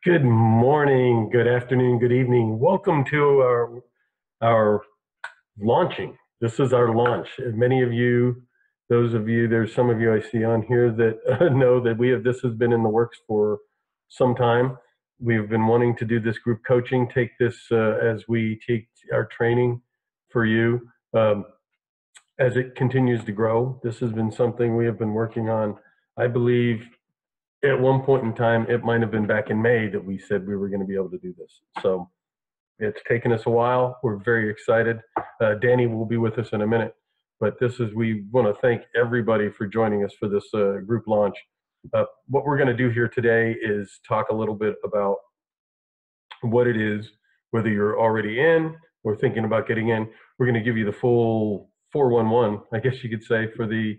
Good morning, good afternoon, good evening. Welcome to our launching. This is our launch. And many of you, there's some of you I see on here that know that this has been in the works for some time. We've been wanting to do this group coaching, take this as we take our training for you. As it continues to grow, this has been something we have been working on, I believe, at one point in time. It might have been back in May that we said we were going to be able to do this. So it's taken us a while. We're very excited. Danny will be with us in a minute, but we want to thank everybody for joining us for this group launch. What we're going to do here today is talk a little bit about what it is, whether you're already in or thinking about getting in. We're going to give you the full 411, I guess you could say, for the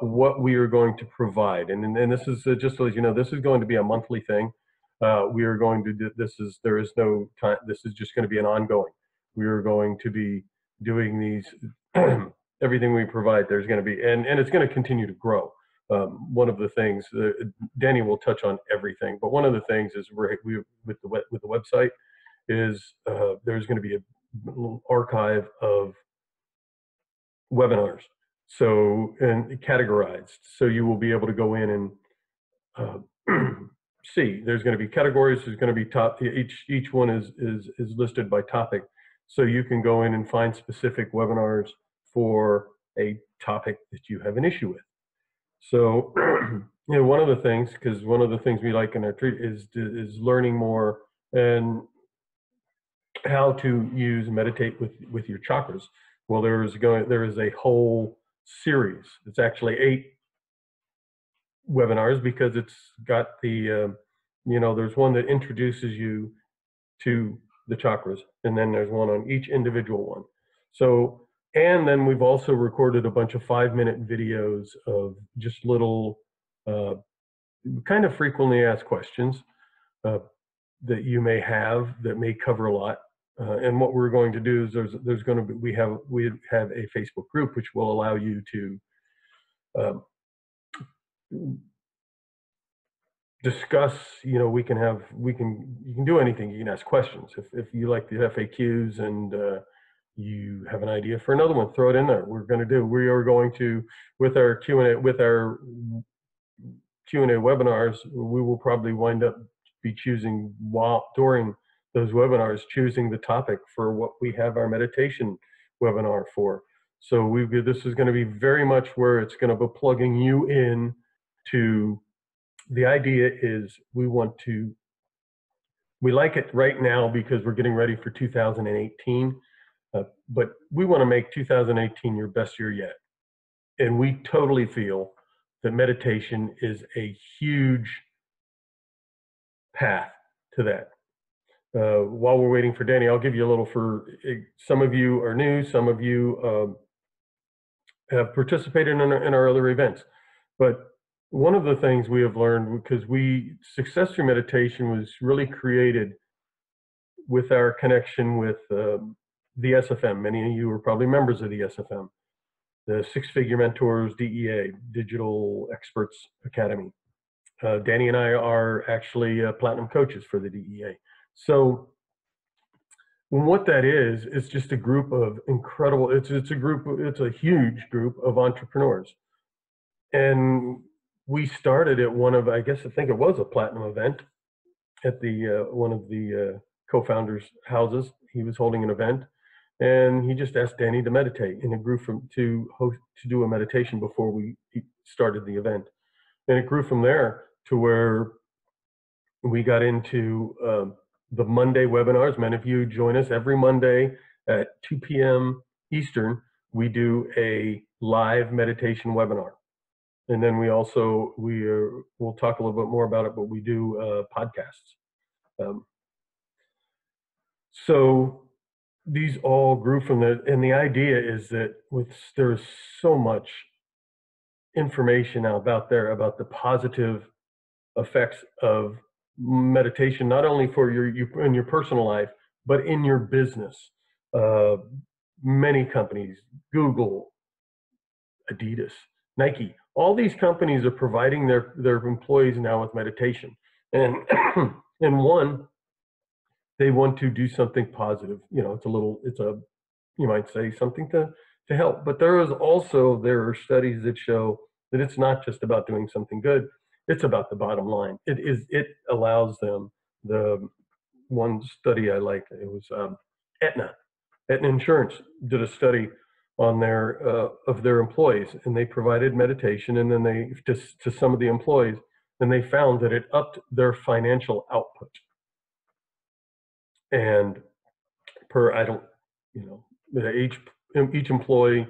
what we are going to provide. And this is just to let you know, this is going to be a monthly thing. We are going to do there is no time. This is just going to be an ongoing. We are going to be doing these, everything we provide, there's going to be, and it's going to continue to grow. One of the things, Danny will touch on everything, but one of the things is with the website is there's going to be a little archive of webinars. So, and categorized. So you will be able to go in and see. There's going to be categories. There's going to be each one is listed by topic. So you can go in and find specific webinars for a topic that you have an issue with. So, one of the things, because one of the things we like in our treat is learning more and how to meditate with your chakras. Well, there is a whole series. It's actually 8 webinars, because it's got the there's one that introduces you to the chakras, and then there's one on each individual one. So, and then we've also recorded a bunch of 5-minute videos of just little kind of frequently asked questions that you may have that may cover a lot. And what we're going to do is we have a Facebook group which will allow you to discuss. You can do anything. You can ask questions if you like the FAQs, and you have an idea for another one, throw it in there. We are going to, with our Q&A webinars, we will probably wind up be choosing during those webinars, choosing the topic for what we have our meditation webinar for. So this is going to be very much where it's going to be plugging you in to. The idea is we like it right now because we're getting ready for 2018, but we want to make 2018 your best year yet. And we totally feel that meditation is a huge path to that. While we're waiting for Danny, I'll give you a little. For some of you are new, some of you have participated in our other events. But one of the things we have learned, because Success Through Meditation was really created with our connection with the SFM. Many of you are probably members of the SFM, the Six Figure Mentors, DEA, Digital Experts Academy. Danny and I are actually platinum coaches for the DEA. So what that is, it's just a group of incredible, it's a huge group of entrepreneurs. And we started at I think it was a platinum event at one of the co-founders' houses. He was holding an event, and he just asked Danny to meditate, and it grew to do a meditation before we started the event. And it grew from there to where we got into the Monday webinars. Many of you join us every Monday at 2 p.m. Eastern. We do a live meditation webinar. And then we also, we'll talk a little bit more about it, but we do podcasts. So these all grew from that. And the idea is that there's so much information out there about the positive effects of meditation, not only for in your personal life, but in your business. Many companies, Google, Adidas, Nike, all these companies are providing their employees now with meditation. And And one, they want to do something positive. You might say something to help. But there are studies that show that it's not just about doing something good. It's about the bottom line. It allows them. The one study I like, it was Aetna. Aetna Insurance did a study on their of their employees, and they provided meditation, and then they to some of the employees, and they found that it upped their financial output. And per I don't, you know, each employee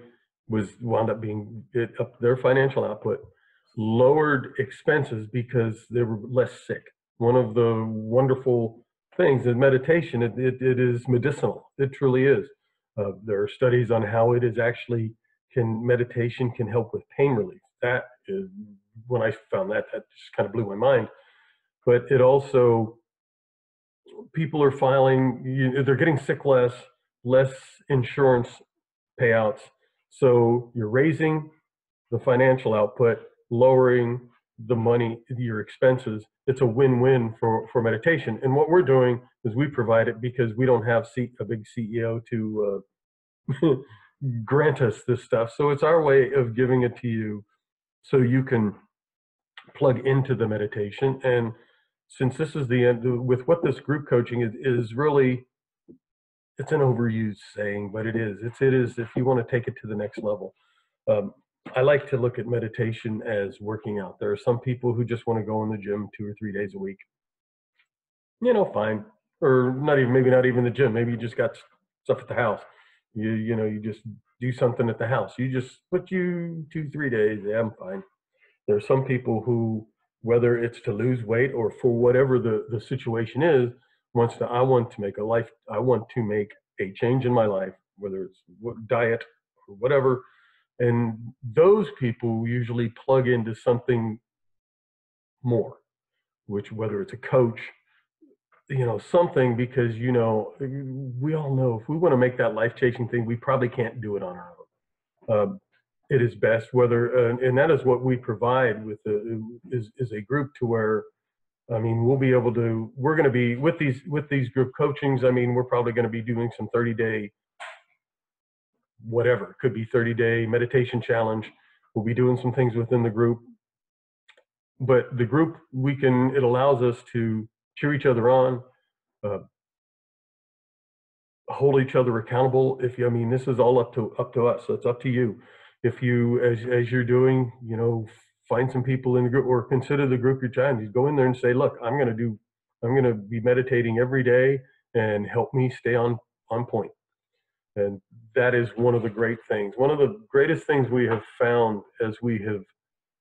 was wound up being it up their financial output, lowered expenses because they were less sick. One of the wonderful things in meditation, it is medicinal. It truly is. There are studies on how it is actually meditation can help with pain relief. That is, when I found that, that just kind of blew my mind. But it also, people are they're getting sick less insurance payouts. So you're raising the financial output, lowering your expenses. It's a win-win for meditation. And what we're doing is we provide it because we don't have a big CEO to grant us this stuff. So it's our way of giving it to you so you can plug into the meditation. And since this is the end, with what this group coaching is really, it's an overused saying, but it is if you want to take it to the next level. I like to look at meditation as working out. There are some people who just want to go in the gym 2 or 3 days a week. Fine. Or maybe not even the gym. Maybe you just got stuff at the house. You just do something at the house. You just put 2, 3 days. Yeah, I'm fine. There are some people who, whether it's to lose weight or for whatever the situation is, I want to make a change in my life, whether it's diet or whatever. And those people usually plug into something more, whether it's a coach, something, because, we all know if we want to make that life-changing thing, we probably can't do it on our own. It is best and that is what we provide is a group to where, we're going to be with these group coachings. We're probably going to be doing some 30-day, whatever, it could be 30-day meditation challenge. We'll be doing some things within the group, but the group, it allows us to cheer each other on, hold each other accountable. This is all up to us. So it's up to you. If you, as you're doing, find some people in the group, or consider the group you're trying. You go in there and say, look, I'm going to be meditating every day, and help me stay on point. And that is one of the great things. One of the greatest things we have found as we have,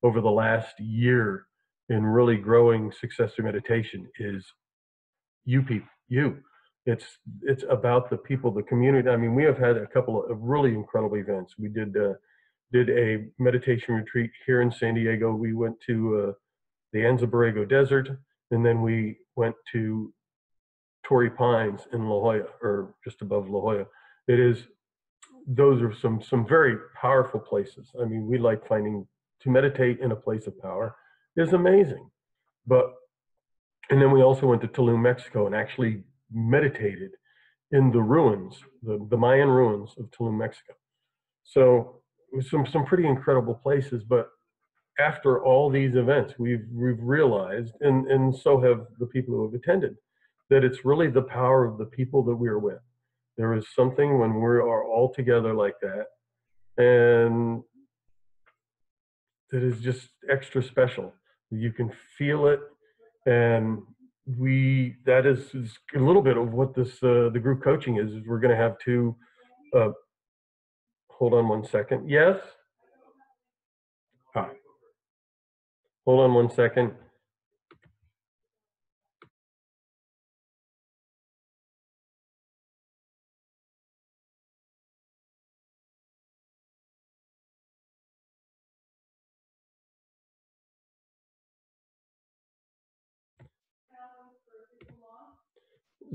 over the last year, in really growing Success Through Meditation is you people, you. It's about the people, the community. We have had a couple of really incredible events. We did a meditation retreat here in San Diego. We went to the Anza Borrego Desert, and then we went to Torrey Pines in La Jolla, or just above La Jolla. Those are some very powerful places. We like finding, to meditate in a place of power is amazing. And then we also went to Tulum, Mexico, and actually meditated in the ruins, the Mayan ruins of Tulum, Mexico. So some pretty incredible places. But after all these events, we've realized, and so have the people who have attended, that it's really the power of the people that we are with. There is something when we are all together like that, and it is just extra special. You can feel it, and that is a little bit of what the group coaching is we're going to have two. Hold on one second. Yes. Hi. Hold on one second.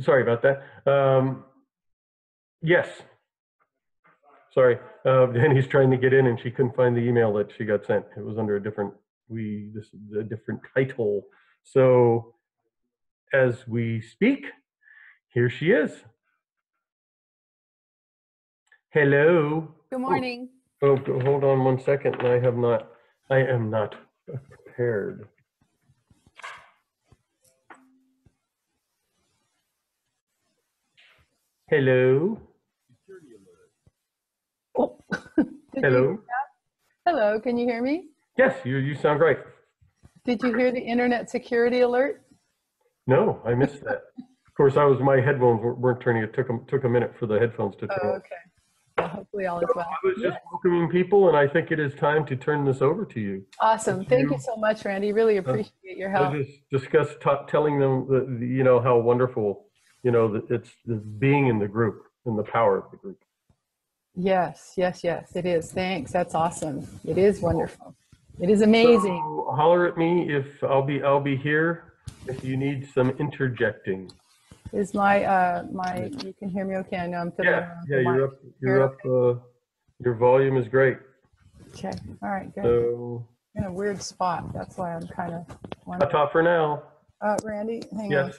Sorry about that. Yes. Sorry. Danny's trying to get in, and she couldn't find the email that she got sent. It was under a different title. So as we speak. Here she is. Hello. Good morning. Oh, hold on 1 second. I am not prepared. Hello. Oh. Hello. Hello, can you hear me? Yes, you sound great. Did you hear the internet security alert? No, I missed that. Of course, my headphones weren't turning. It took a minute for the headphones to turn on. Okay. Well, hopefully all is well. I was just welcoming people, and I think it is time to turn this over to you. Awesome. Thank you so much, Randy. Really appreciate your help. I just discussed telling them that, how wonderful, that it's being in the group and the power of the group. Yes, it is. Thanks. That's awesome. It is wonderful. It is amazing. So holler at me if I'll be here if you need some interjecting. Is my you can hear me okay? I know I'm fiddling around. Yeah, you're up. Your volume is great. Okay. All right, good. So in a weird spot. That's why I'm kind of wondering. Top for now. Randy, hang on. Okay.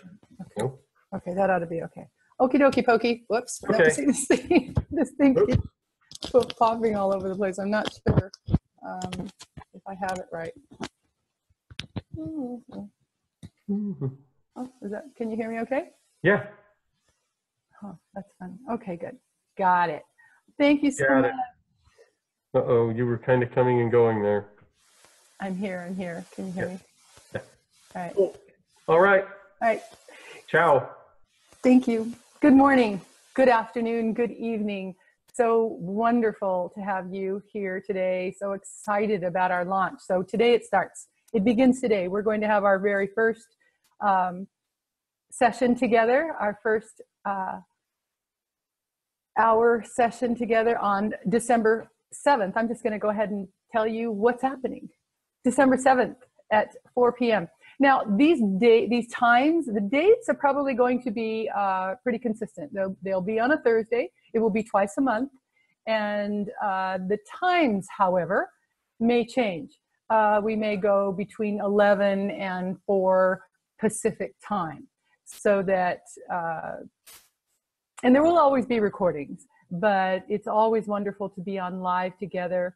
Nope. Okay, that ought to be okay. Okie dokie pokey. Whoops. Okay. No, see, this thing keeps popping all over the place. I'm not sure if I have it right. Oh, can you hear me okay? Yeah. Oh, that's fun. Okay, good. Got it. Thank you so much. Uh-oh, you were kind of coming and going there. I'm here. Can you hear me? Yeah. All right. Cool. All right. All right. Ciao. Thank you. Good morning, good afternoon, good evening. So wonderful to have you here today. So excited about our launch. So today it starts. It begins today. We're going to have our very first session together, our first hour session together on December 7th. I'm just going to go ahead and tell you what's happening. December 7th at 4 p.m. Now, these times, the dates are probably going to be pretty consistent. They'll be on a Thursday. It will be twice a month. And the times, however, may change. We may go between 11 and 4 Pacific time. So that, and there will always be recordings, but it's always wonderful to be on live together.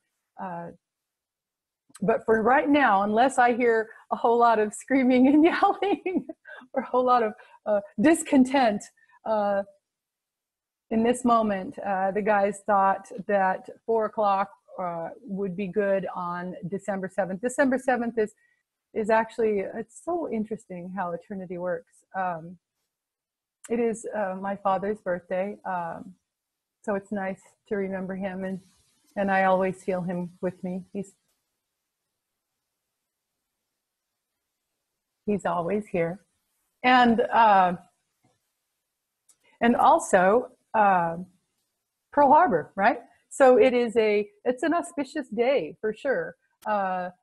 But for right now, unless I hear a whole lot of screaming and yelling or a whole lot of discontent in this moment, the guys thought that 4 o'clock would be good on December 7th. December 7th is actually, it's so interesting how eternity works. It is my father's birthday, so it's nice to remember him, and I always feel him with me. He's always here. And also Pearl Harbor, right? So it's an auspicious day for sure. A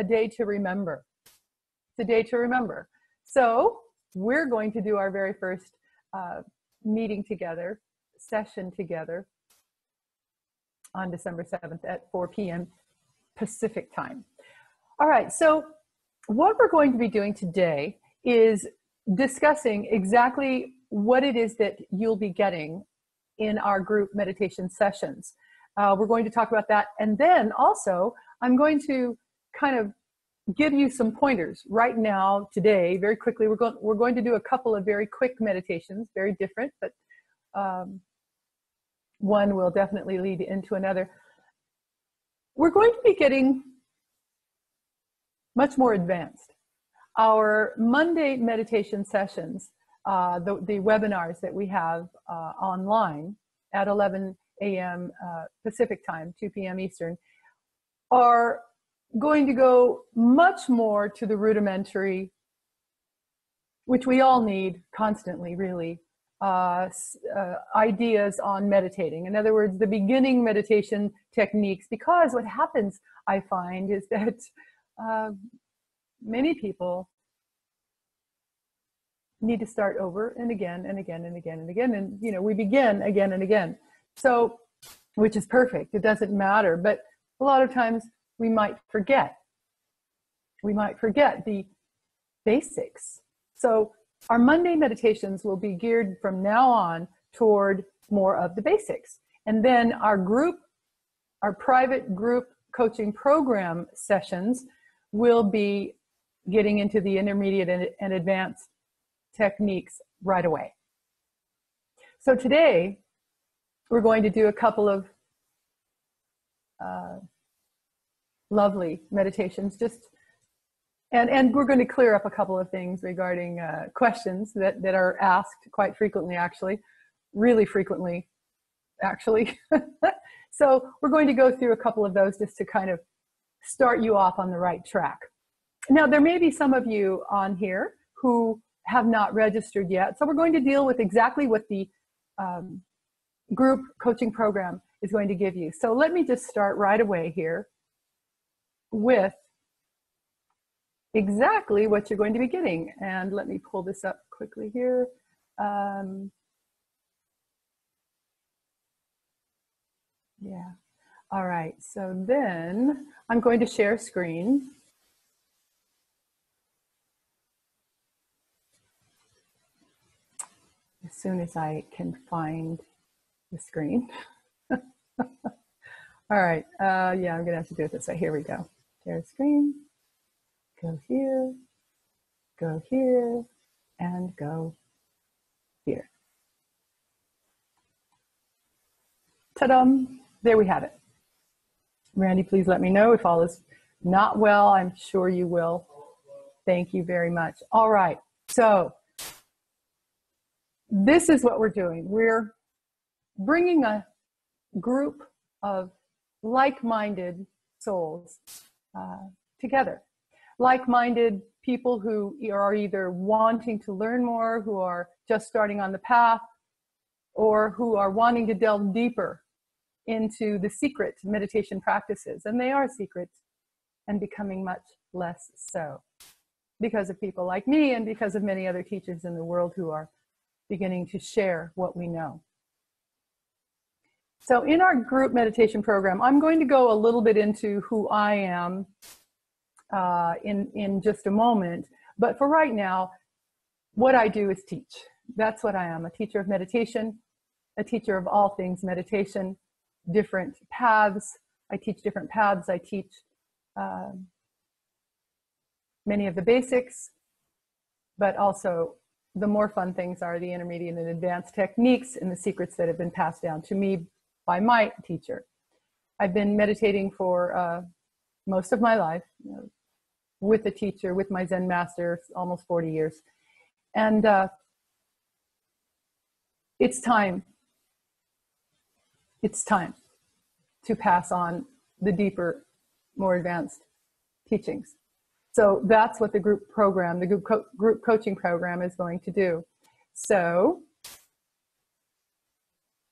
day to remember. It's a day to remember. So we're going to do our very first meeting together, session together on December 7th at 4 p.m. Pacific time. All right, so what we're going to be doing today is discussing exactly what it is that you'll be getting in our group meditation sessions. We're going to talk about that. And then also, I'm going to kind of give you some pointers right now, today, very quickly. We're going to do a couple of very quick meditations, very different, but one will definitely lead into another. We're going to be getting much more advanced. Our Monday meditation sessions, the webinars that we have online at 11 a.m. Pacific time, 2 p.m. Eastern, are going to go much more to the rudimentary, which we all need constantly, really, ideas on meditating. In other words, the beginning meditation techniques, because what happens, I find, is that many people need to start over and again and again and again and again. And, we begin again and again. So, which is perfect. It doesn't matter. But a lot of times we might forget. We might forget the basics. So our Monday meditations will be geared from now on toward more of the basics. And then our private group coaching program sessions will be getting into the intermediate and advanced techniques right away. So today, we're going to do a couple of lovely meditations, and we're going to clear up a couple of things regarding questions that are asked quite frequently, actually, really frequently, actually. So we're going to go through a couple of those just to kind of start you off on the right track. Now, there may be some of you on here who have not registered yet, so we're going to deal with exactly what the group coaching program is going to give you. So let me just start right away here with exactly what you're going to be getting. And let me pull this up quickly here. Yeah. All right. So then I'm going to share screen. As soon as I can find the screen. All right. Yeah, I'm going to have to do it this way. Here we go. Share screen. Go here, and go here. Ta-dum! There we have it. Randy, please let me know if all is not well. I'm sure you will. Thank you very much. All right. So this is what we're doing. We're bringing a group of like-minded souls together. Like-minded people who are either wanting to learn more, who are just starting on the path, or who are wanting to delve deeper into the secret meditation practices. And they are secret and becoming much less so because of people like me and because of many other teachers in the world who are beginning to share what we know. So in our group meditation program, I'm going to go a little bit into who I am in just a moment. But for right now, what I do is teach. That's what I am, a teacher of meditation, a teacher of all things meditation, different paths. I teach different paths. I teach many of the basics, but also the more fun things are the intermediate and advanced techniques and the secrets that have been passed down to me by my teacher. I've been meditating for most of my life, with a teacher, with my Zen master, almost 40 years. And it's time to pass on the deeper, more advanced teachings. So that's what the group program, the group coaching program is going to do. So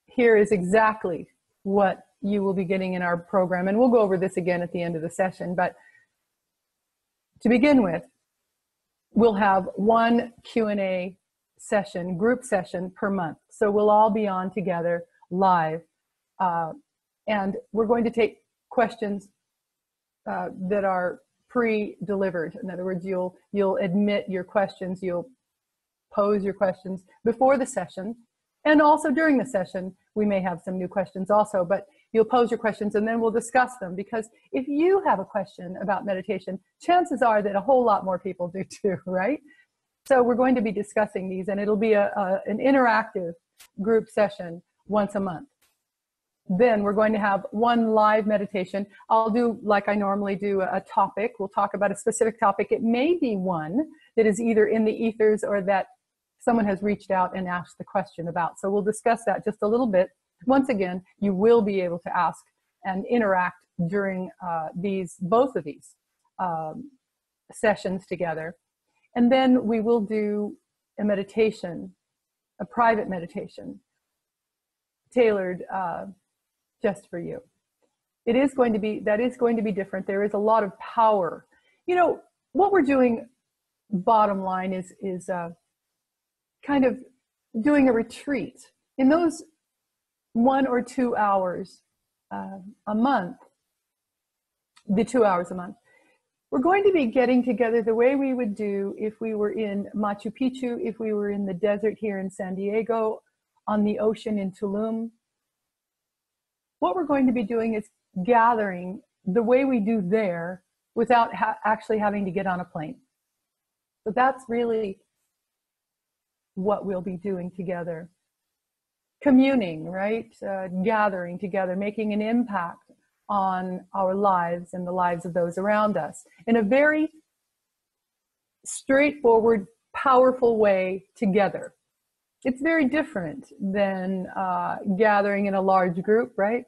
here is exactly what you will be getting in our program. And we'll go over this again at the end of the session. But to begin with, we'll have one Q&A session, group session per month. So we'll all be on together live. And we're going to take questions that are pre-delivered. In other words, you'll admit your questions, you'll pose your questions before the session. And also during the session, we may have some new questions also, but you'll pose your questions and then we'll discuss them. Because if you have a question about meditation, chances are that a whole lot more people do too, right? So we're going to be discussing these, and it'll be an interactive group session once a month. Then we're going to have one live meditation. I'll do, like I normally do, a topic. We'll talk about a specific topic. It may be one that is either in the ethers or that someone has reached out and asked the question about. So we'll discuss that just a little bit. Once again, you will be able to ask and interact during both of these sessions together. And then we will do a meditation, a private meditation, tailored just for you. That is going to be different. There is a lot of power. You know, what we're doing, bottom line, is kind of doing a retreat. In those 1 or 2 hours a month, the 2 hours a month, We're going to be getting together the way we would do if we were in Machu Picchu, if we were in the desert here in San Diego, on the ocean in Tulum. What we're going to be doing is gathering the way we do there without actually having to get on a plane. So that's really what we'll be doing together. Communing, right? Gathering together, making an impact on our lives and the lives of those around us in a very straightforward, powerful way together. It's very different than gathering in a large group, right?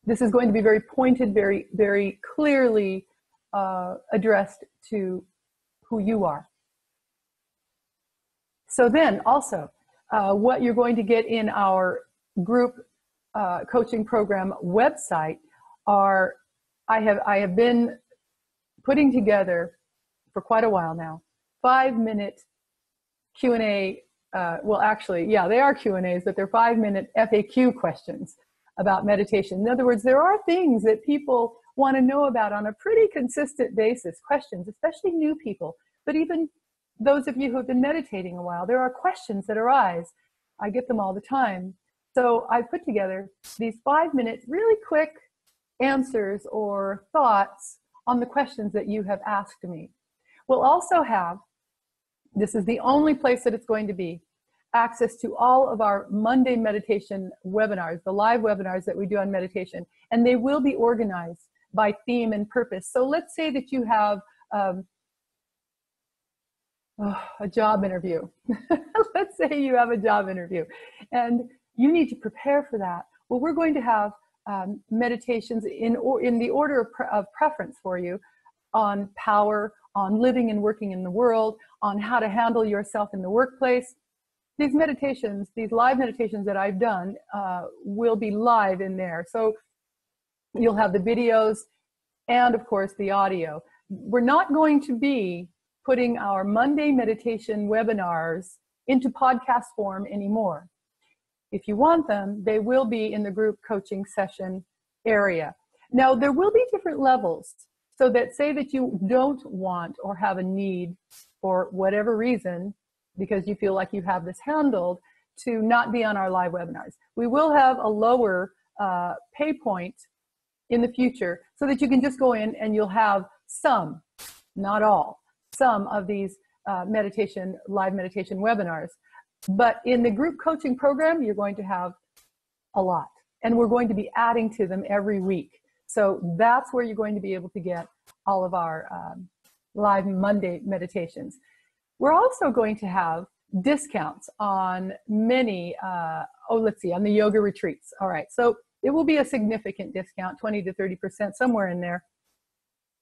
This is going to be very pointed, very, very clearly addressed to who you are. So then also, what you're going to get in our group coaching program website are, I have been putting together for quite a while now, 5-minute Q&A, well actually, yeah, they are Q&As, but they're 5-minute FAQ questions about meditation. In other words, there are things that people want to know about on a pretty consistent basis, questions, especially new people, but even those of you who have been meditating a while, there are questions that arise. I get them all the time. So I put together these 5-minute, really quick answers or thoughts on the questions that you have asked me. We'll also have, this is the only place that it's going to be, access to all of our Monday meditation webinars, the live webinars that we do on meditation, and they will be organized by theme and purpose. So let's say that you have a job interview. Let's say you have a job interview and you need to prepare for that. Well, we're going to have meditations in the order of preference for you on power, on living and working in the world, on how to handle yourself in the workplace. These meditations, these live meditations that I've done will be live in there. So you'll have the videos and of course the audio. We're not going to be putting our Monday meditation webinars into podcast form anymore. If you want them, they will be in the group coaching session area. Now, there will be different levels, so that say that you don't want or have a need for whatever reason, because you feel like you have this handled, to not be on our live webinars. We will have a lower pay point in the future so that you can just go in and you'll have some, not all, some of these live meditation webinars. But in the group coaching program, you're going to have a lot. And we're going to be adding to them every week. So that's where you're going to be able to get all of our live Monday meditations. We're also going to have discounts on many, on the yoga retreats. All right, so it will be a significant discount, 20 to 30%, somewhere in there.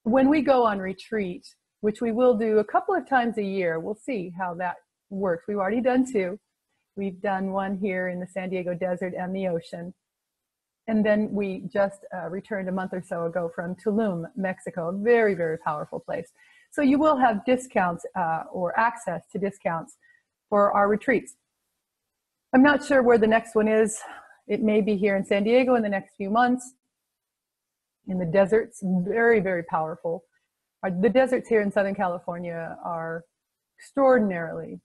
When we go on retreat, which we will do a couple of times a year, we'll see how that works. We've already done 2. We've done one here in the San Diego desert and the ocean. And then we just returned a month or so ago from Tulum, Mexico, a very, very powerful place. So you will have discounts or access to discounts for our retreats. I'm not sure where the next one is. It may be here in San Diego in the next few months. In the deserts, very, very powerful. The deserts here in Southern California are extraordinarily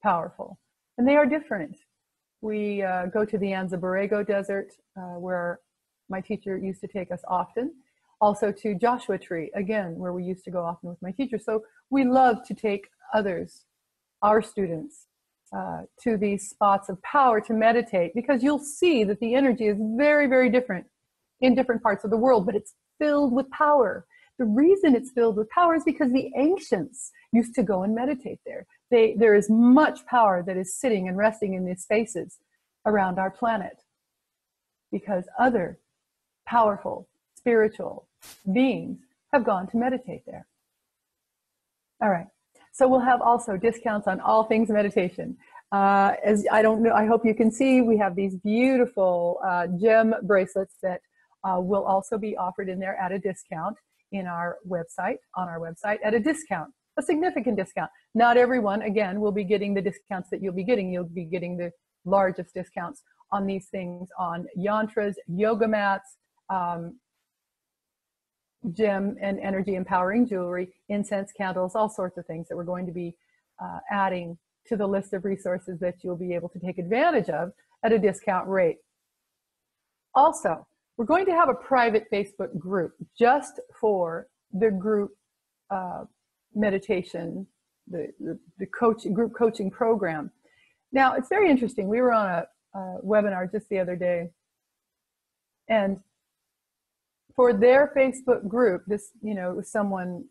powerful, and they are different. We go to the Anza Borrego Desert, where my teacher used to take us often. Also to Joshua Tree, again, where we used to go often with my teacher. So we love to take others, our students, to these spots of power to meditate, because you'll see that the energy is very, very different in different parts of the world, but it's filled with power. The reason it's filled with power is because the ancients used to go and meditate there. There is much power that is sitting and resting in these spaces around our planet, because other powerful spiritual beings have gone to meditate there. All right, so we'll have also discounts on all things meditation. As I don't know, I hope you can see, we have these beautiful gem bracelets that will also be offered in there at a discount in our website, on our website, at a discount, a significant discount. Not everyone, again, will be getting the discounts that you'll be getting. You'll be getting the largest discounts on these things, on yantras, yoga mats, gem and energy empowering jewelry, incense, candles, all sorts of things that we're going to be adding to the list of resources that you'll be able to take advantage of at a discount rate. Also, we're going to have a private Facebook group just for the group meditation, the group coaching program. Now, it's very interesting. We were on a webinar just the other day, and for their Facebook group, this, it was someone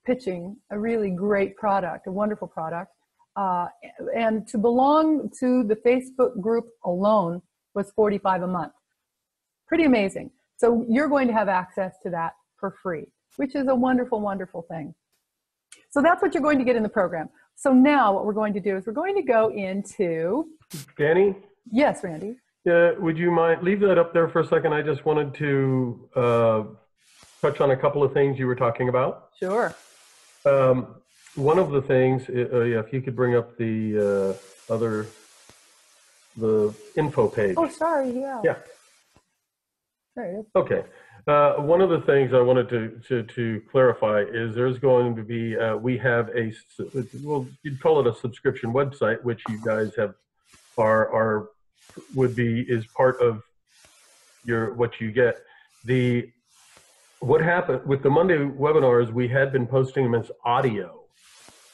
pitching a really great product, a wonderful product, and to belong to the Facebook group alone was $45 a month. Pretty amazing. So you're going to have access to that for free, which is a wonderful, wonderful thing. So that's what you're going to get in the program. So now what we're going to do is we're going to go into... Danny? Yes, Randy? Would you mind, leave that up there for a second? I just wanted to touch on a couple of things you were talking about. Sure. One of the things, if you could bring up the the info page. Oh, sorry, yeah. Yeah. There it is. Okay. One of the things I wanted to clarify is there's going to be, we have a, well, you'd call it a subscription website, which you guys have, is part of what you get. What happened with the Monday webinars, we had been posting them as audio,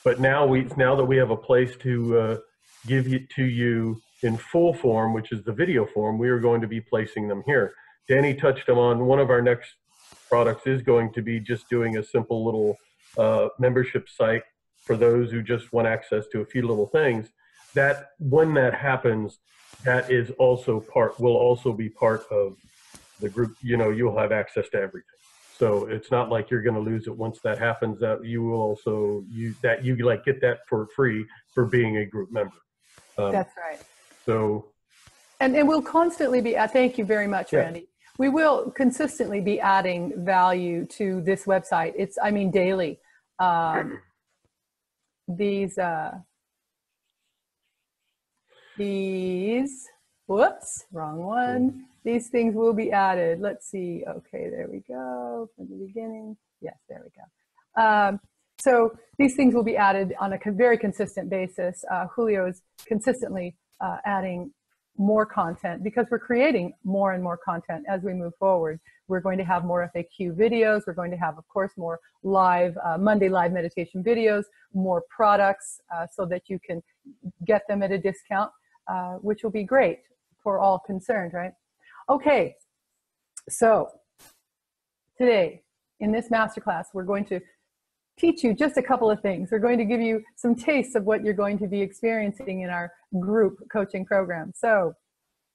but now that we have a place to give it to you in full form, which is the video form, we are going to be placing them here. Danny touched on one of our next products is going to be just doing a simple little membership site for those who just want access to a few little things. That when that happens, that is also will also be part of the group. You'll have access to everything. So it's not like you're going to lose it once that happens. That you will also get that for free for being a group member. That's right. So, and we'll constantly be. Thank you very much, Randy. We will consistently be adding value to this website. Daily. These, whoops, wrong one. These things will be added. Let's see. Okay, there we go. From the beginning. Yes, there we go. So these things will be added on a very consistent basis. Julio is consistently adding more content because we're creating more and more content as we move forward. We're going to have more FAQ videos. We're going to have, of course, more live Monday live meditation videos, more products so that you can get them at a discount, which will be great for all concerned, right? Okay, so today in this masterclass, we're going to teach you just a couple of things. We're going to give you some tastes of what you're going to be experiencing in our group coaching program. So,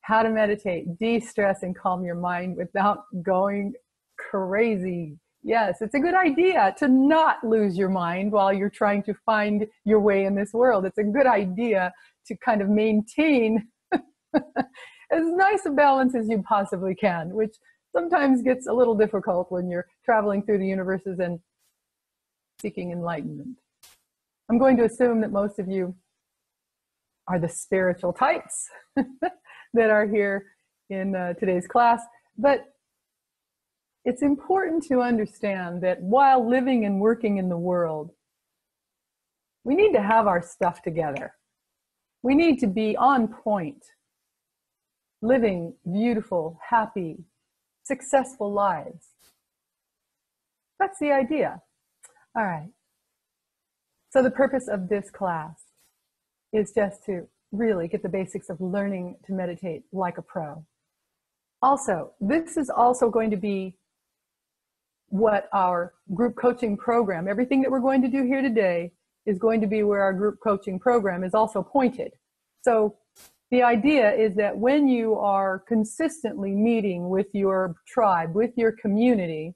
how to meditate, de-stress, and calm your mind without going crazy. Yes, it's a good idea to not lose your mind while you're trying to find your way in this world. It's a good idea to kind of maintain as nice a balance as you possibly can, which sometimes gets a little difficult when you're traveling through the universes and seeking enlightenment. I'm going to assume that most of you are the spiritual types that are here in today's class, but it's important to understand that while living and working in the world, we need to have our stuff together. We need to be on point, living beautiful, happy, successful lives. That's the idea. All right. So the purpose of this class is just to really get the basics of learning to meditate like a pro. Also, this is also going to be what our group coaching program, everything that we're going to do here today is going to be where our group coaching program is also pointed. So the idea is that when you are consistently meeting with your tribe, with your community,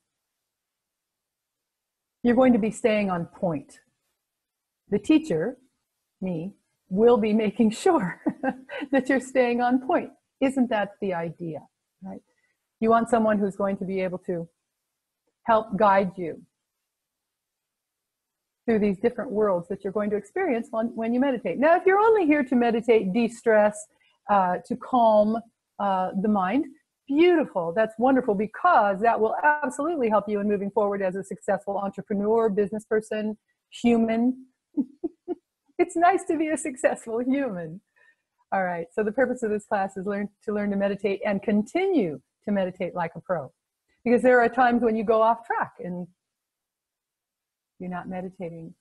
you're going to be staying on point. The teacher, me, will be making sure that you're staying on point. Isn't that the idea, right? You want someone who's going to be able to help guide you through these different worlds that you're going to experience when you meditate. Now, if you're only here to meditate, de-stress, to calm the mind, Beautiful. That's wonderful, because that will absolutely help you in moving forward as a successful entrepreneur, business person, human. It's nice to be a successful human. All right. So the purpose of this class is to learn to meditate and continue to meditate like a pro. Because there are times when you go off track and you're not meditating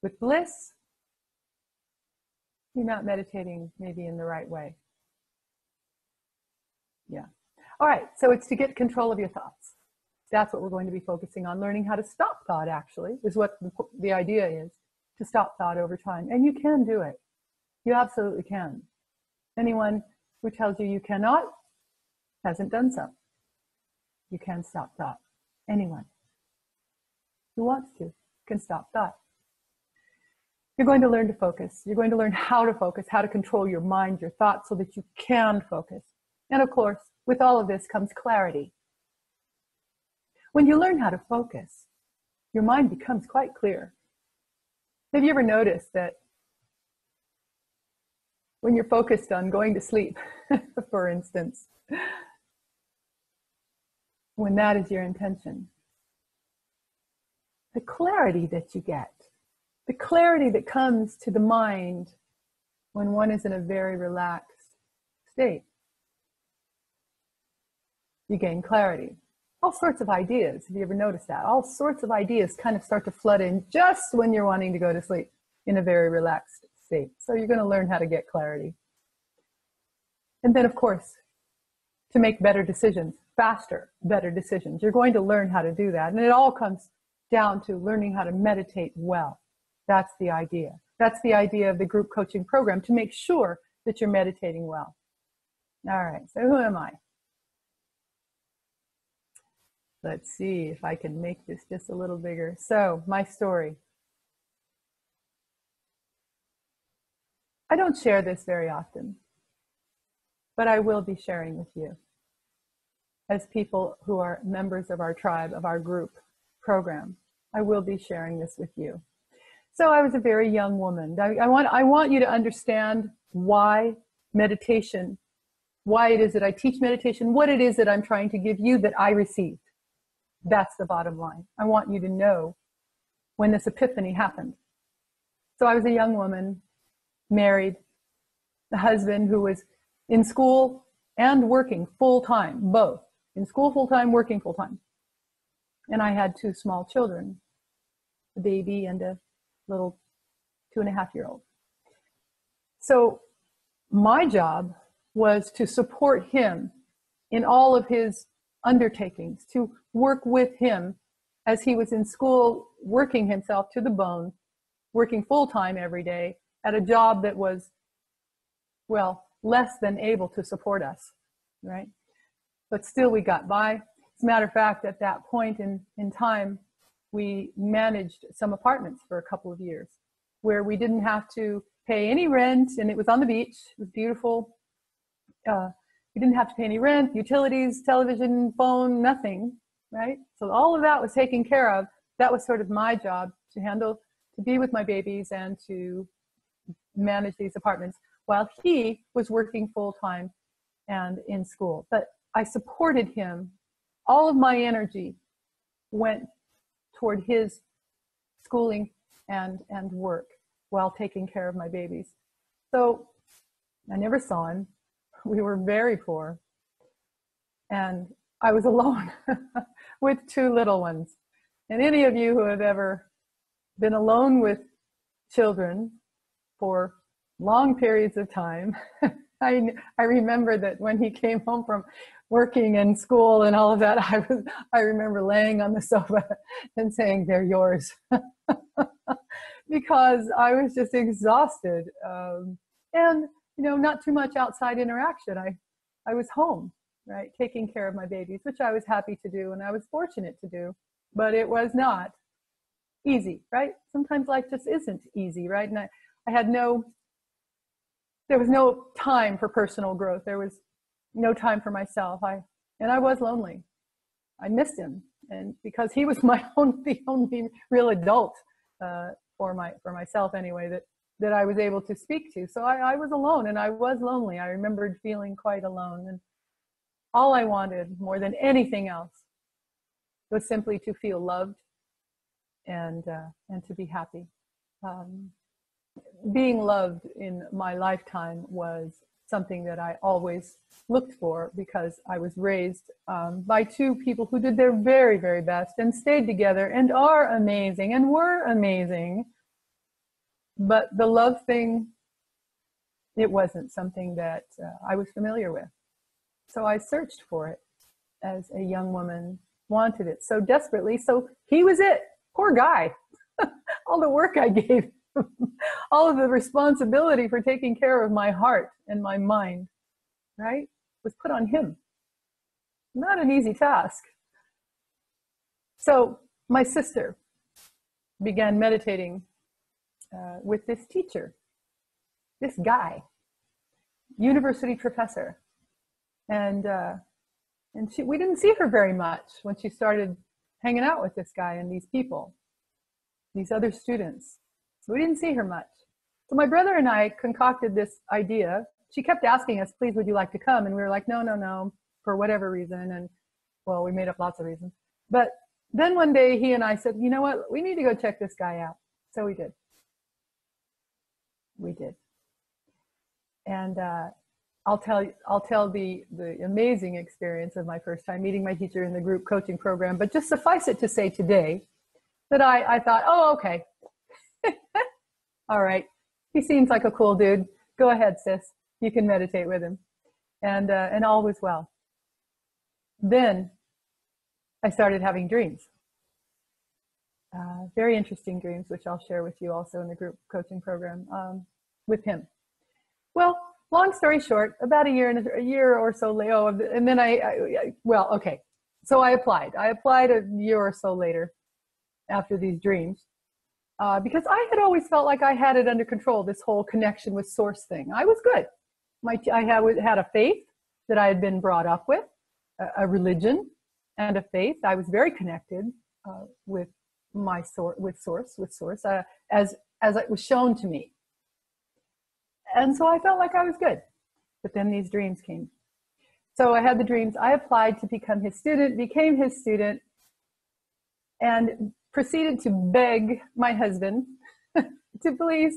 with bliss. You're not meditating maybe in the right way. Yeah. All right. So it's to get control of your thoughts. That's what we're going to be focusing on. Learning how to stop thought, actually, is what the idea is, to stop thought over time. And you can do it. You absolutely can. Anyone who tells you you cannot hasn't done so. You can stop thought. Anyone who wants to can stop thought. You're going to learn to focus. You're going to learn how to focus, how to control your mind, your thoughts, so that you can focus. And of course, with all of this comes clarity. When you learn how to focus, your mind becomes quite clear. Have you ever noticed that when you're focused on going to sleep, for instance, when that is your intention, the clarity that you get, the clarity that comes to the mind when one is in a very relaxed state, you gain clarity. All sorts of ideas. Have you ever noticed that? All sorts of ideas kind of start to flood in just when you're wanting to go to sleep in a very relaxed state. So you're going to learn how to get clarity. And then, of course, to make better decisions, faster, better decisions. You're going to learn how to do that. And it all comes down to learning how to meditate well. That's the idea. That's the idea of the group coaching program, to make sure that you're meditating well. All right, so who am I? Let's see if I can make this just a little bigger. So, my story. I don't share this very often, but I will be sharing with you as people who are members of our tribe, of our group program. I will be sharing this with you. So I was a very young woman. I want you to understand why meditation, why it is that I teach meditation, what it is that I'm trying to give you that I received. That's the bottom line. I want you to know when this epiphany happened. So I was a young woman, married, a husband who was in school and working full-time, both. In school full-time, working full-time. And I had two small children, a baby and a little 2.5-year-old. So my job was to support him in all of his undertakings, to work with him as he was in school, working himself to the bone, working full-time every day at a job that was, well, less than able to support us, right? But still we got by. As a matter of fact, at that point in time, we managed some apartments for a couple of years where we didn't have to pay any rent, and it was on the beach. It was beautiful. We didn't have to pay any rent, utilities, television, phone, nothing, right? So all of that was taken care of. That was sort of my job, to handle, to be with my babies and to manage these apartments while he was working full-time and in school. But I supported him. All of my energy went toward his schooling and work while taking care of my babies. So I never saw him. We were very poor. And I was alone with two little ones. And any of you who have ever been alone with children for long periods of time, I remember that when he came home from working and school and all of that, I remember laying on the sofa and saying, "They're yours," because I was just exhausted, and not too much outside interaction. I was home, right, taking care of my babies, which I was happy to do and I was fortunate to do, but it was not easy, right? Sometimes life just isn't easy, right? And there was no time for personal growth. There was no time for myself. And I was lonely. I missed him, and because he was the only real adult for myself anyway that I was able to speak to. So I was alone, and I was lonely. I remembered feeling quite alone, and all I wanted more than anything else was simply to feel loved and to be happy. Being loved in my lifetime was something that I always looked for, because I was raised by two people who did their very, very best and stayed together and are amazing and were amazing. But the love thing, it wasn't something that I was familiar with. So I searched for it as a young woman, wanted it so desperately. So he was it. Poor guy. All the work I gave him, all of the responsibility for taking care of my heart and my mind, right, was put on him. Not an easy task. So my sister began meditating with this teacher, this guy, university professor. And we didn't see her very much when she started hanging out with this guy and these people, these other students. So we didn't see her much. So my brother and I concocted this idea. She kept asking us, please, would you like to come? And we were like, no, no, no, for whatever reason. And well, we made up lots of reasons. But then one day he and I said, you know what, we need to go check this guy out. So we did. We did. And I'll tell the amazing experience of my first time meeting my teacher in the group coaching program, but just suffice it to say today that I thought, oh, okay. All right. He seems like a cool dude. Go ahead, sis. You can meditate with him. And all was well. Then I started having dreams. Very interesting dreams, which I'll share with you also in the group coaching program with him. Well, long story short, about a year or so later, and then well, okay. So I applied a year or so later after these dreams, because I had always felt like I had it under control, this whole connection with source thing. I was good. I had a faith that I had been brought up with, a religion and a faith. I was very connected with my source, as it was shown to me. And so I felt like I was good. But then these dreams came. So I had the dreams. I applied to become his student, became his student, and proceeded to beg my husband to please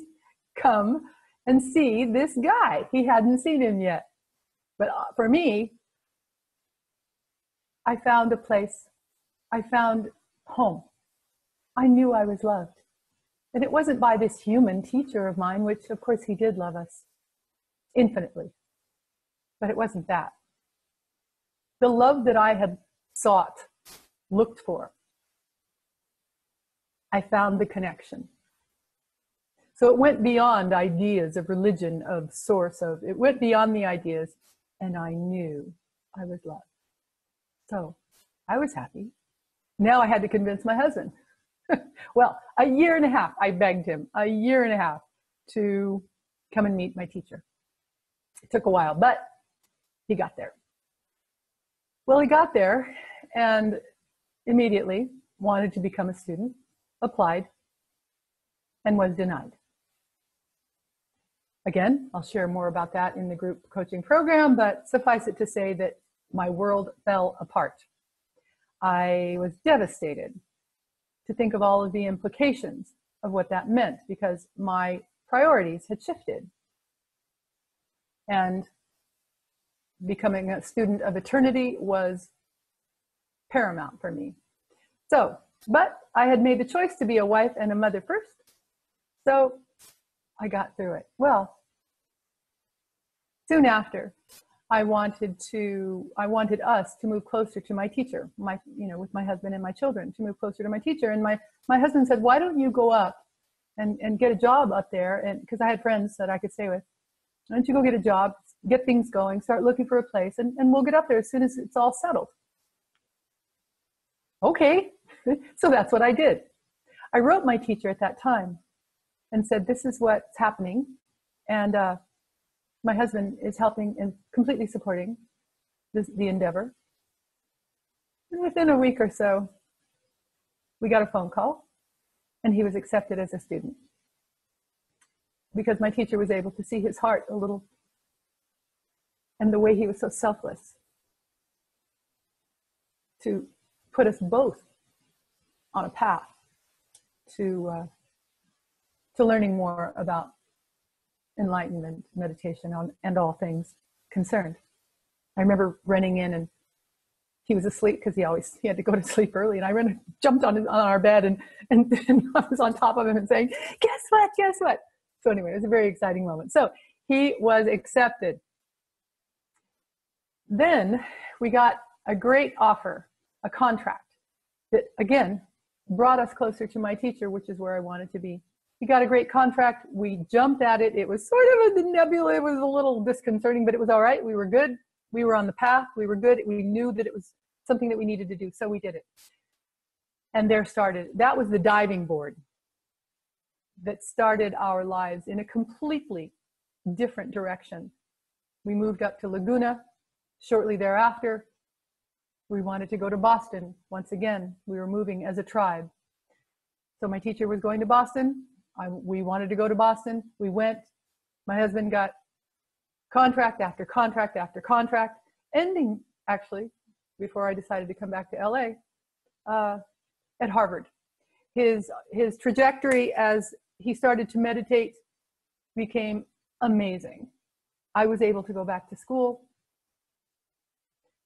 come and see this guy. He hadn't seen him yet. But for me, I found a place. I found home. I knew I was loved. And it wasn't by this human teacher of mine, which of course he did love us infinitely. But it wasn't that. The love that I had sought, looked for, I found the connection. So it went beyond ideas of religion, of source, it went beyond the ideas, and I knew I was loved. So I was happy. Now I had to convince my husband. Well, a year and a half, I begged him, a year and a half to come and meet my teacher. It took a while, but he got there. Well, he got there and immediately wanted to become a student, applied, and was denied. Again, I'll share more about that in the group coaching program, but suffice it to say that my world fell apart. I was devastated to think of all of the implications of what that meant, because my priorities had shifted. And becoming a student of eternity was paramount for me. So, but I had made the choice to be a wife and a mother first. So I got through it. Well, soon after, I wanted us to move closer to my teacher, with my husband and my children, to move closer to my teacher. And my husband said, why don't you go up and get a job up there? And because I had friends that I could stay with. Why don't you go get a job, get things going, start looking for a place, and we'll get up there as soon as it's all settled. Okay, so that's what I did. I wrote my teacher at that time and said, this is what's happening. And my husband is helping and completely supporting the endeavor. And within a week or so, we got a phone call and he was accepted as a student, because my teacher was able to see his heart a little, and the way he was so selfless to put us both on a path to learning more about enlightenment, meditation, and all things concerned. I remember running in, and he was asleep because he had to go to sleep early, and I jumped on our bed and I was on top of him and saying, guess what? So anyway, it was a very exciting moment. So he was accepted. Then we got a great offer, a contract that, again, brought us closer to my teacher, which is where I wanted to be. He got a great contract. We jumped at it. It was sort of a nebula. It was a little disconcerting, but it was all right. We were good. We were on the path. We were good. We knew that it was something that we needed to do, so we did it. And that was the diving board that started our lives in a completely different direction. We moved up to Laguna. Shortly thereafter, we wanted to go to Boston. Once again, we were moving as a tribe. So my teacher was going to Boston. We wanted to go to Boston. We went. My husband got contract after contract after contract, ending actually before I decided to come back to LA at Harvard. His trajectory as he started to meditate became amazing. I was able to go back to school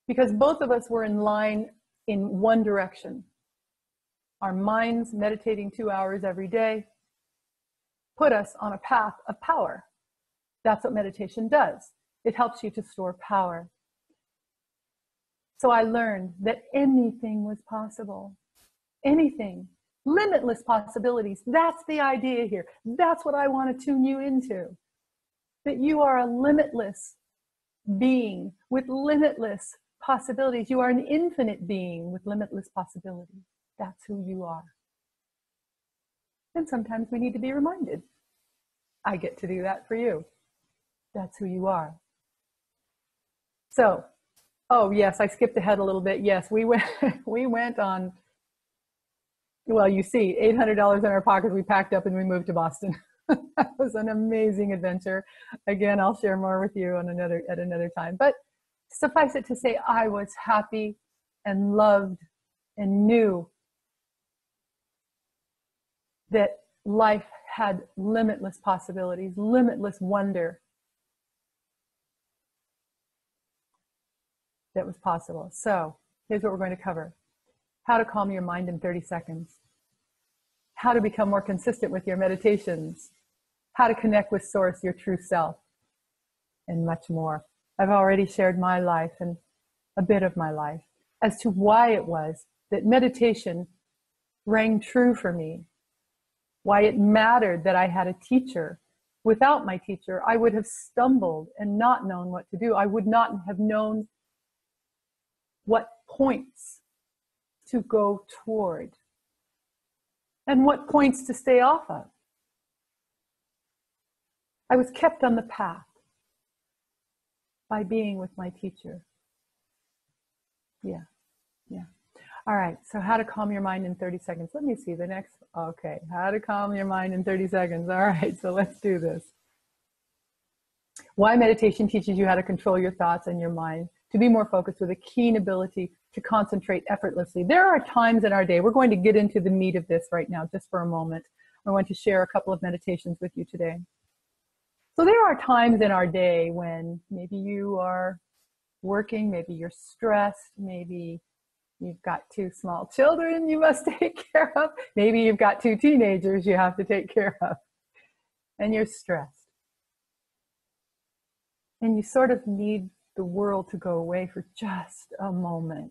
because both of us were in line in one direction. Our minds, meditating 2 hours every day, put us on a path of power. That's what meditation does. It helps you to store power. So I learned that anything was possible. Anything. Limitless possibilities. That's the idea here. That's what I want to tune you into. That you are a limitless being with limitless possibilities. You are an infinite being with limitless possibilities. That's who you are. And sometimes we need to be reminded. I get to do that for you. That's who you are. So, oh yes, I skipped ahead a little bit. Yes, we went on, well, you see, $800 in our pockets. We packed up and we moved to Boston. That was an amazing adventure. Again, I'll share more with you at another time. But suffice it to say, I was happy and loved and knew that life had limitless possibilities, limitless wonder that was possible. So here's what we're going to cover. How to calm your mind in 30 seconds. How to become more consistent with your meditations. How to connect with Source, your true self, and much more. I've already shared my life and a bit of my life as to why it was that meditation rang true for me, why it mattered that I had a teacher. Without my teacher, I would have stumbled and not known what to do. I would not have known what points to go toward and what points to stay off of. I was kept on the path by being with my teacher. Yeah. All right, so how to calm your mind in 30 seconds. Let me see the next, okay, how to calm your mind in 30 seconds. All right, so let's do this. Why meditation teaches you how to control your thoughts and your mind, to be more focused with a keen ability to concentrate effortlessly. There are times in our day, we're going to get into the meat of this right now, just for a moment. I want to share a couple of meditations with you today. So there are times in our day when maybe you are working, maybe you're stressed, maybe you've got 2 small children you must take care of, maybe you've got 2 teenagers you have to take care of, and you're stressed. And you sort of need the world to go away for just a moment.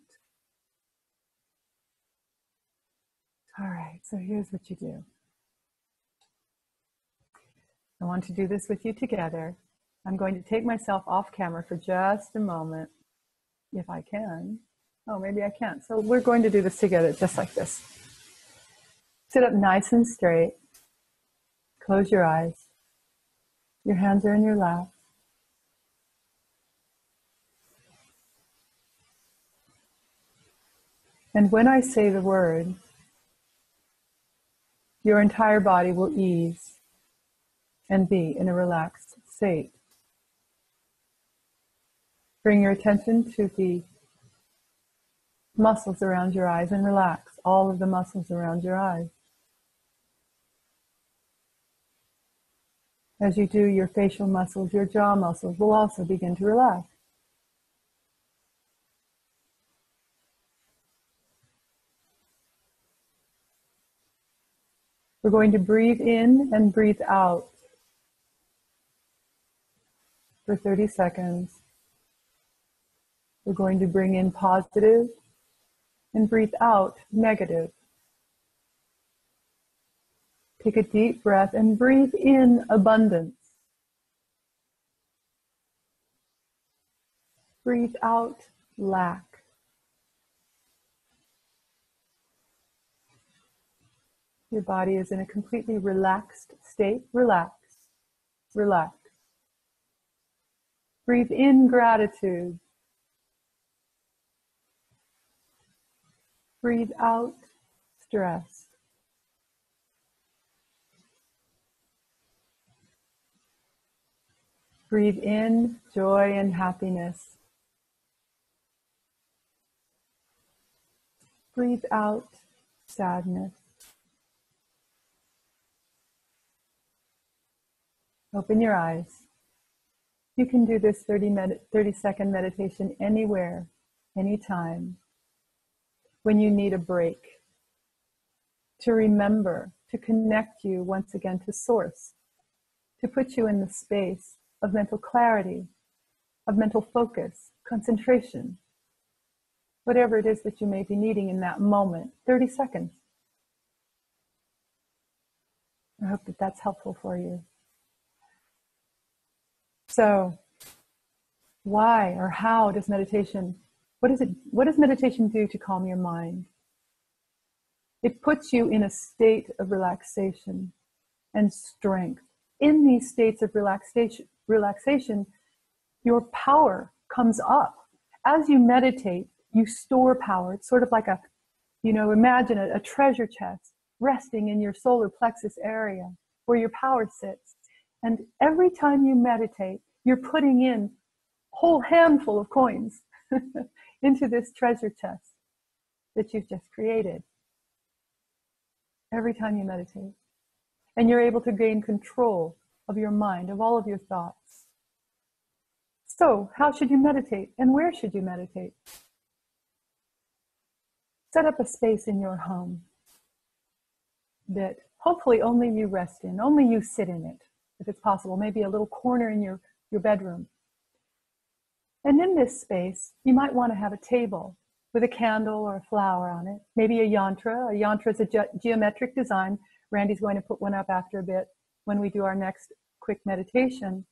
All right, so here's what you do. I want to do this with you together. I'm going to take myself off camera for just a moment, if I can. Oh, maybe I can't. So we're going to do this together, just like this. Sit up nice and straight. Close your eyes. Your hands are in your lap. And when I say the word, your entire body will ease and be in a relaxed state. Bring your attention to the muscles around your eyes and relax all of the muscles around your eyes. As you do, your facial muscles, your jaw muscles will also begin to relax. We're going to breathe in and breathe out for 30 seconds. We're going to bring in positive and breathe out negative. Take a deep breath and breathe in abundance. Breathe out lack. Your body is in a completely relaxed state. Relax. Relax. Breathe in gratitude. Breathe out stress. Breathe in joy and happiness. Breathe out sadness. Open your eyes. You can do this 30-second meditation anywhere, anytime, when you need a break, to remember, to connect you once again to Source, to put you in the space of mental clarity, of mental focus, concentration, whatever it is that you may be needing in that moment. 30 seconds. I hope that that's helpful for you. So, why or how does meditation, what does meditation do to calm your mind? It puts you in a state of relaxation and strength. In these states of relaxation, your power comes up. As you meditate, you store power. It's sort of like imagine a treasure chest resting in your solar plexus area where your power sits. And every time you meditate, you're putting in a whole handful of coins into this treasure chest that you've just created. Every time you meditate. And you're able to gain control of your mind, of all of your thoughts. So, how should you meditate? And where should you meditate? Set up a space in your home that hopefully only you rest in, only you sit in it, if it's possible, maybe a little corner in your bedroom. And in this space, you might want to have a table with a candle or a flower on it, maybe a yantra. A yantra is a geometric design. Randy's going to put one up after a bit when we do our next quick meditation.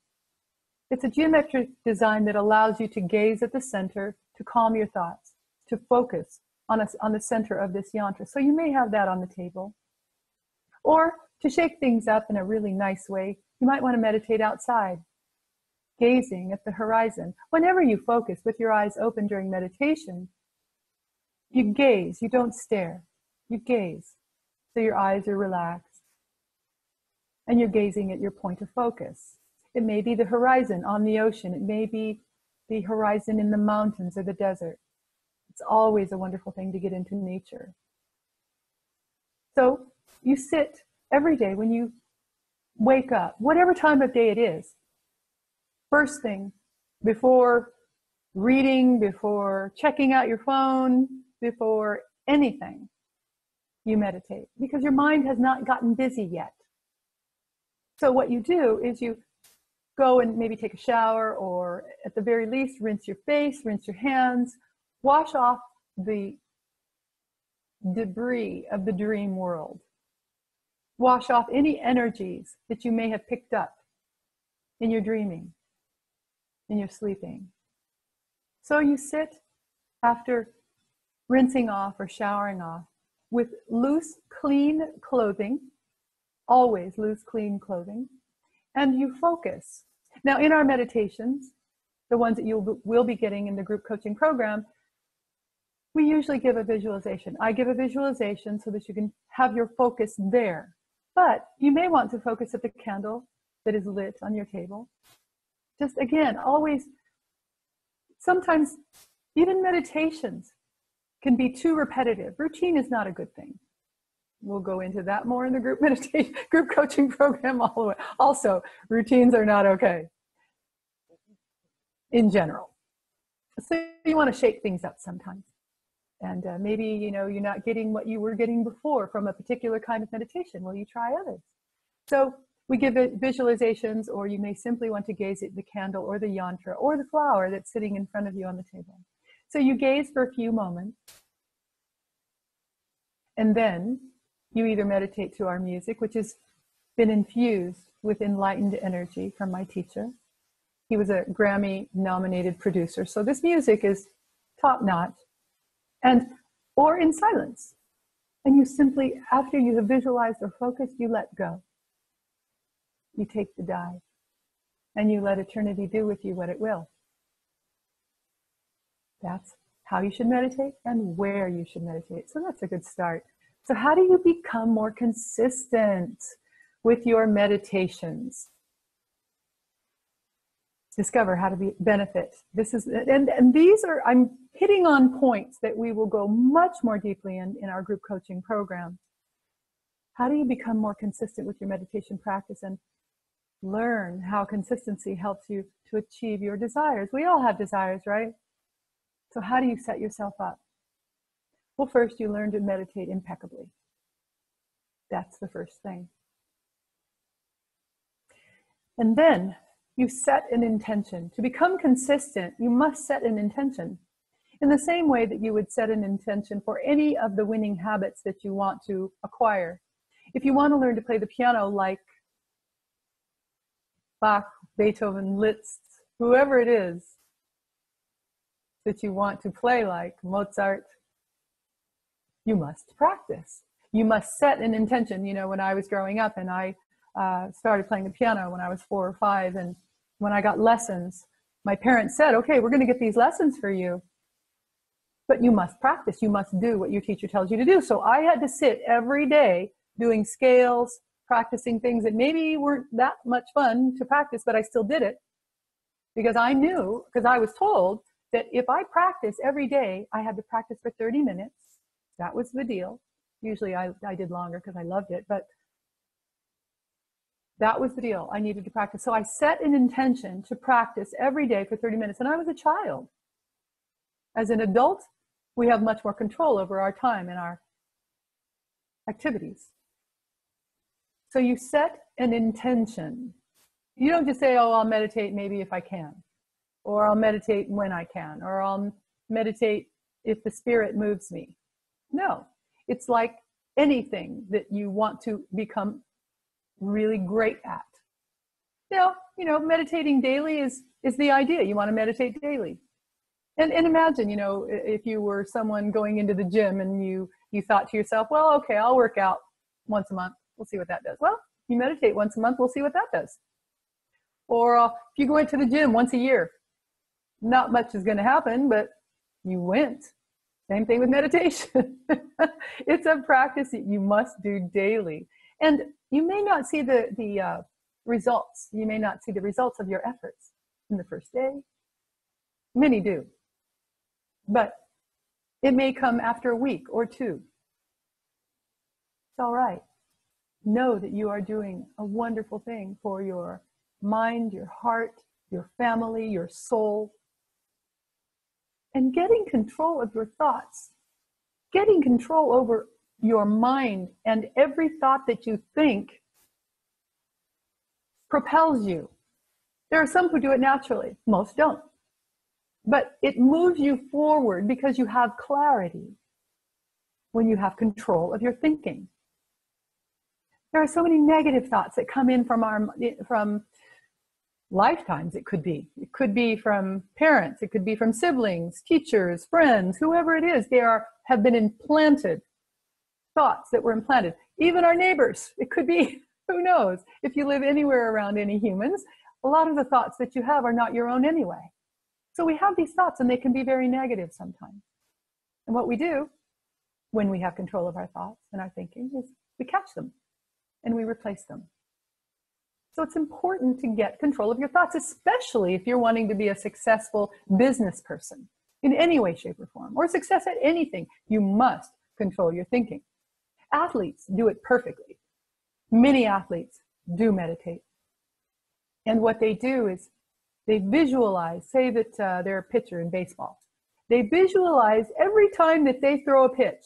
It's a geometric design that allows you to gaze at the center, to calm your thoughts, to focus on the center of this yantra. So you may have that on the table. Or to shake things up in a really nice way, you might want to meditate outside, gazing at the horizon. Whenever you focus with your eyes open during meditation, you gaze, you don't stare, you gaze. So your eyes are relaxed and you're gazing at your point of focus. It may be the horizon on the ocean. It may be the horizon in the mountains or the desert. It's always a wonderful thing to get into nature. So you sit every day when you wake up, whatever time of day it is, first thing, before reading, before checking out your phone, before anything, you meditate because your mind has not gotten busy yet. So what you do is you go and maybe take a shower, or at the very least, rinse your face, rinse your hands, wash off the debris of the dream world. Wash off any energies that you may have picked up in your dreaming, in your sleeping. So you sit after rinsing off or showering off with loose, clean clothing, always loose, clean clothing, and you focus. Now, in our meditations, the ones that you will be getting in the group coaching program, we usually give a visualization. I give a visualization so that you can have your focus there. But you may want to focus at the candle that is lit on your table. Just again, always, sometimes even meditations, can be too repetitive. Routine is not a good thing. We'll go into that more in the group meditation, group coaching program all the way. Also, routines are not okay in general. So you want to shake things up sometimes. And maybe, you're not getting what you were getting before from a particular kind of meditation. Well, you try others. So we give it visualizations, or you may simply want to gaze at the candle or the yantra or the flower that's sitting in front of you on the table. So you gaze for a few moments, and then you either meditate to our music, which has been infused with enlightened energy from my teacher. He was a Grammy-nominated producer, so this music is top-notch. Or in silence. And you simply, after you have visualized or focused, you let go. You take the dive, and you let eternity do with you what it will. That's how you should meditate and where you should meditate. So that's a good start. So how do you become more consistent with your meditations? Discover how to benefit. This is, and these are, I'm hitting on points that we will go much more deeply in our group coaching program. How do you become more consistent with your meditation practice and learn how consistency helps you to achieve your desires? We all have desires, right? So how do you set yourself up? Well, first you learn to meditate impeccably. That's the first thing. And then you set an intention. To become consistent, you must set an intention. In the same way that you would set an intention for any of the winning habits that you want to acquire. If you want to learn to play the piano like Bach, Beethoven, Liszt, whoever it is that you want to play like, Mozart, you must practice. You must set an intention. When I was growing up and I started playing the piano when I was 4 or 5, and when I got lessons, my parents said, okay, we're going to get these lessons for you, but you must practice. You must do what your teacher tells you to do. So I had to sit every day doing scales, practicing things that maybe weren't that much fun to practice, but I still did it because I knew, because I was told that if I practice every day, I had to practice for 30 minutes. That was the deal. Usually I did longer because I loved it, but that was the deal. I needed to practice. So I set an intention to practice every day for 30 minutes, and I was a child. As an adult, we have much more control over our time and our activities. So you set an intention. You don't just say, oh, I'll meditate maybe if I can, or I'll meditate when I can, or I'll meditate if the spirit moves me. No, it's like anything that you want to become really great at. Now, meditating daily is the idea. You want to meditate daily. And imagine, if you were someone going into the gym and you thought to yourself, well, okay, I'll work out once a month. We'll see what that does. Well, you meditate once a month. We'll see what that does. Or if you go into the gym once a year, not much is going to happen, but you went. Same thing with meditation. It's a practice that you must do daily. And you may not see the results. You may not see the results of your efforts in the first day. Many do. But it may come after a week or 2. It's all right. Know that you are doing a wonderful thing for your mind, your heart, your family, your soul. And getting control of your thoughts, getting control over your mind and every thought that you think propels you. There are some who do it naturally. Most don't. But it moves you forward because you have clarity when you have control of your thinking. There are so many negative thoughts that come in from lifetimes. It could be from parents, it could be from siblings, teachers, friends, whoever it is. Have been implanted thoughts that were implanted. Even our neighbors, it could be, who knows? If you live anywhere around any humans, a lot of the thoughts that you have are not your own anyway. So we have these thoughts and they can be very negative sometimes. And what we do when we have control of our thoughts and our thinking is we catch them and we replace them. So it's important to get control of your thoughts, especially if you're wanting to be a successful business person. in any way, shape, or form, or success at anything, you must control your thinking. Athletes do it perfectly. Many athletes do meditate. And what they do is they visualize, say that they're a pitcher in baseball. They visualize every time that they throw a pitch,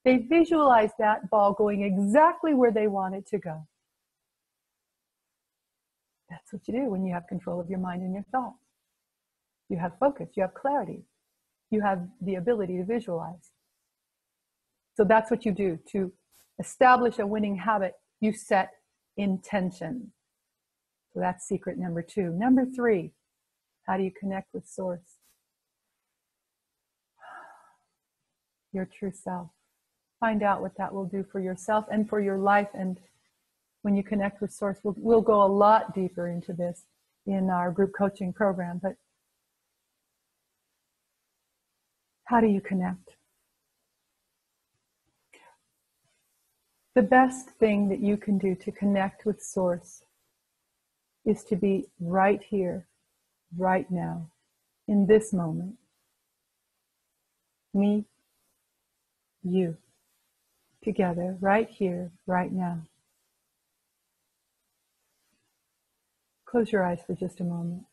they visualize that ball going exactly where they want it to go. That's what you do when you have control of your mind and your thoughts. You have focus, you have clarity, you have the ability to visualize. So that's what you do. To establish a winning habit, you set intention. So that's secret number 2. Number 3, how do you connect with Source? Your true self. Find out what that will do for yourself and for your life. And when you connect with Source, we'll go a lot deeper into this in our group coaching program. But how do you connect? The best thing that you can do to connect with Source is to be right here, right now, in this moment. Me, you, together, right here, right now. Close your eyes for just a moment.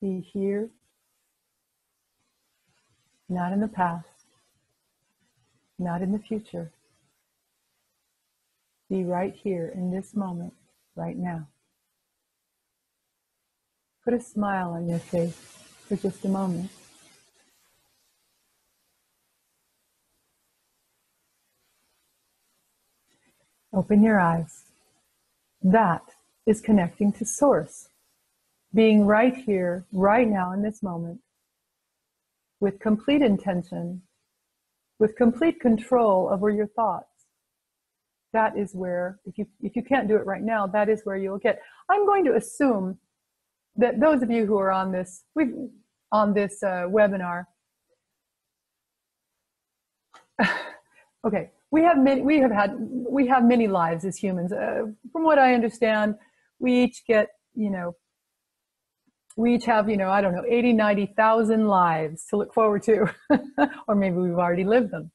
Be here, not in the past, not in the future. Be right here in this moment, right now. Put a smile on your face for just a moment. Open your eyes. That is connecting to Source. Being right here, right now in this moment, with complete intention, with complete control over your thoughts. That is where, if you can't do it right now, that is where you'll get. I'm going to assume that those of you who are on this webinar, okay, we have many lives as humans. From what I understand, we each get, we each have, I don't know, 80, 90,000 lives to look forward to, or maybe we've already lived them.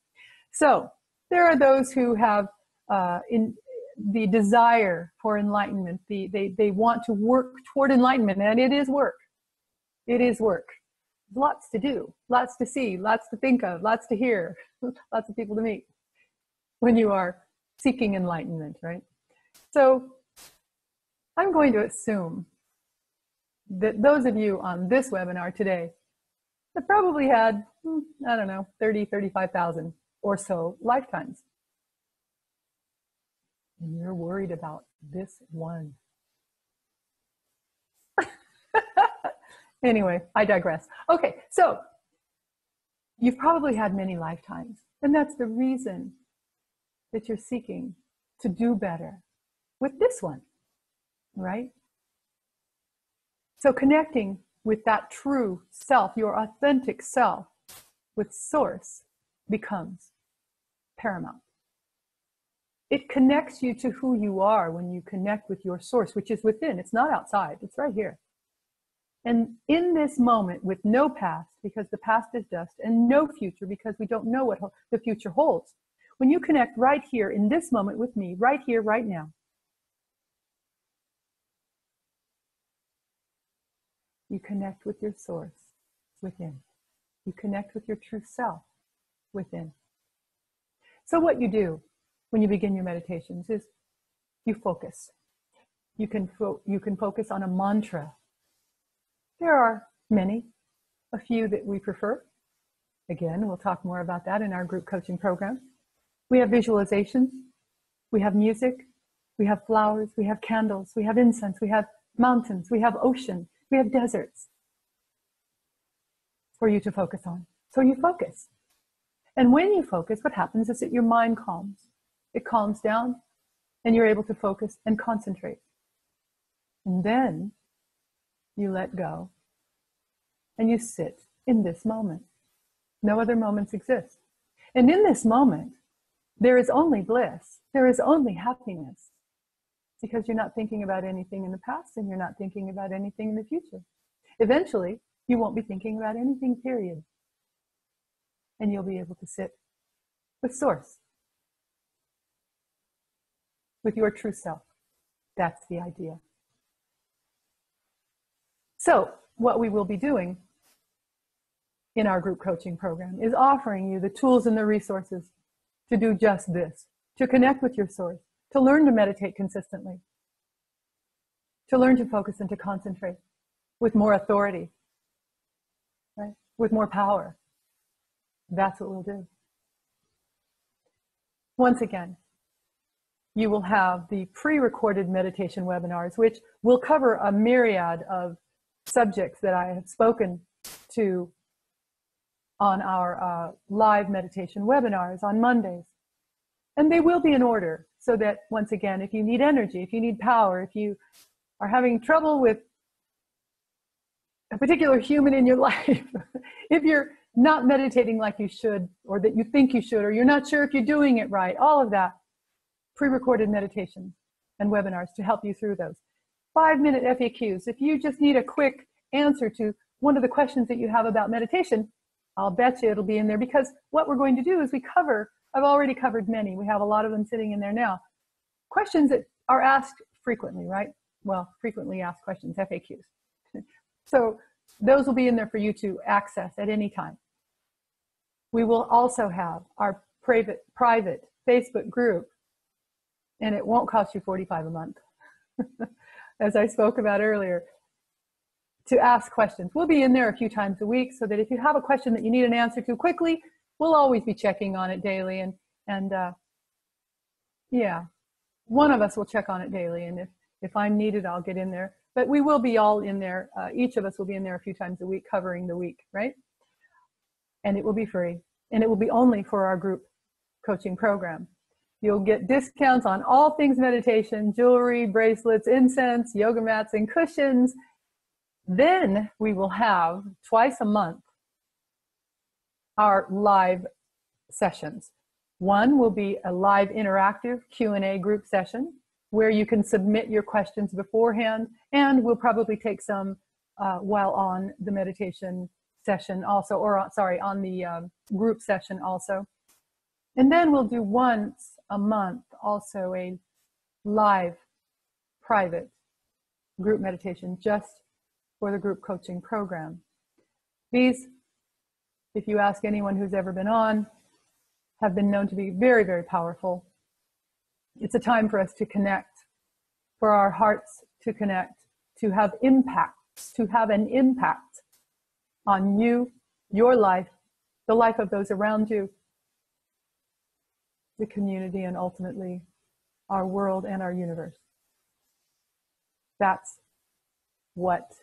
So there are those who have in the desire for enlightenment. They want to work toward enlightenment, and it is work. It is work. Lots to do, lots to see, lots to think of, lots to hear, lots of people to meet when you are seeking enlightenment, right? So I'm going to assume that those of you on this webinar today have probably had, I don't know, 30, 35,000 or so lifetimes. And you're worried about this one. Anyway, I digress. Okay, so you've probably had many lifetimes, and that's the reason that you're seeking to do better with this one, right? So connecting with that true self, your authentic self, with Source becomes paramount. It connects you to who you are when you connect with your Source, which is within. It's not outside, it's right here. And in this moment, with no past, because the past is dust, and no future, because we don't know what the future holds, when you connect right here in this moment with me, right here, right now, you connect with your Source within. You connect with your true self within. So what you do when you begin your meditations is you focus. You can focus on a mantra. There are many, a few that we prefer. Again, we'll talk more about that in our group coaching program. We have visualizations, we have music, we have flowers, we have candles, we have incense, we have mountains, we have ocean, we have deserts for you to focus on. So you focus. And when you focus, what happens is that your mind calms. It calms down, and you're able to focus and concentrate. And then you let go, and you sit in this moment. No other moments exist. And in this moment, there is only bliss. There is only happiness. because you're not thinking about anything in the past and you're not thinking about anything in the future. Eventually, you won't be thinking about anything, period. And you'll be able to sit with Source, with your true self. That's the idea. So, what we will be doing in our group coaching program is offering you the tools and the resources to do just this, to connect with your source, to learn to meditate consistently, to learn to focus and to concentrate with more authority, right? With more power. That's what we'll do. Once again, you will have the pre-recorded meditation webinars, which will cover a myriad of subjects that I have spoken to on our live meditation webinars on Mondays. And they will be in order so that, once again, if you need energy, if you need power, if you are having trouble with a particular human in your life, if you're not meditating like you should, or that you think you should, or you're not sure if you're doing it right, all of that, pre-recorded meditations and webinars to help you through those. 5-minute FAQs. If you just need a quick answer to one of the questions that you have about meditation, I'll bet you it'll be in there, because what we're going to do is we cover, I've already covered many. We have a lot of them sitting in there now. Questions that are asked frequently, right? Well, frequently asked questions, FAQs. So those will be in there for you to access at any time. We will also have our private Facebook group, and it won't cost you $45 a month, as I spoke about earlier, to ask questions. We'll be in there a few times a week so that if you have a question that you need an answer to quickly, we'll always be checking on it daily. And yeah, one of us will check on it daily. And if I'm needed, I'll get in there. But we will be all in there. Each of us will be in there a few times a week covering the week, right? And it will be free. And it will be only for our group coaching program. You'll get discounts on all things meditation, jewelry, bracelets, incense, yoga mats, and cushions. Then we will have twice a month our live sessions. One will be a live interactive Q&A group session where you can submit your questions beforehand, and we'll probably take some while on the meditation session also, or on the group session also. And then we'll do once a month also a live private group meditation just for the group coaching program. These, if you ask anyone who's ever been on, have been known to be very, very powerful. It's a time for us to connect, for our hearts to connect, to have impacts, to have an impact on you, your life, the life of those around you, the community, and ultimately our world and our universe. That's what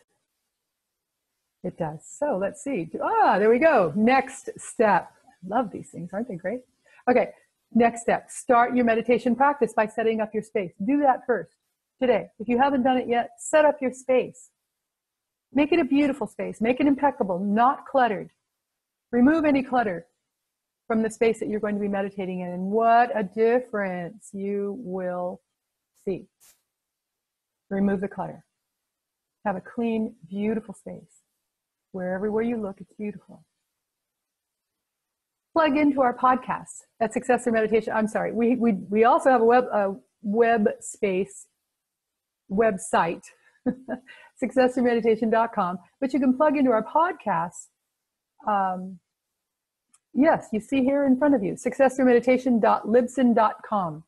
it does. So let's see. There we go. Next step. Love these things. Aren't they great? Okay. Next step. Start your meditation practice by setting up your space. Do that first today. If you haven't done it yet, set up your space. Make it a beautiful space. Make it impeccable, not cluttered. Remove any clutter from the space that you're going to be meditating in. And what a difference you will see. Remove the clutter. Have a clean, beautiful space. Where everywhere you look, it's beautiful. Plug into our podcast at Successor Meditation. I'm sorry, we also have a website, successormeditation.com, but you can plug into our podcast. Yes, you see here in front of you, successormeditation.libsyn.com.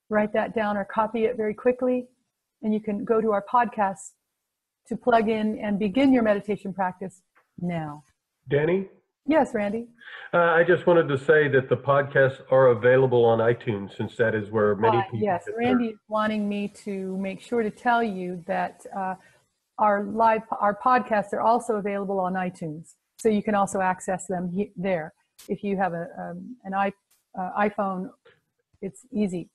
Write that down or copy it very quickly, and you can go to our podcast to plug in and begin your meditation practice now. Danny? Yes, Randy? I just wanted to say that the podcasts are available on iTunes, since that is where many people yes, Randy is wanting me to make sure to tell you that our podcasts are also available on iTunes. So you can also access them there. If you have an iPhone, it's easy.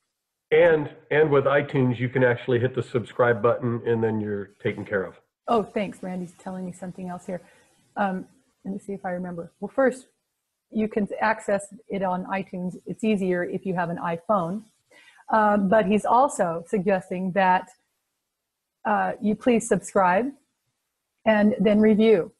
And with iTunes, you can actually hit the subscribe button, and then you're taken care of. Oh, thanks. Randy's telling me something else here. Let me see if I remember. Well, first, you can access it on iTunes. It's easier if you have an iPhone. But he's also suggesting that you please subscribe and then review.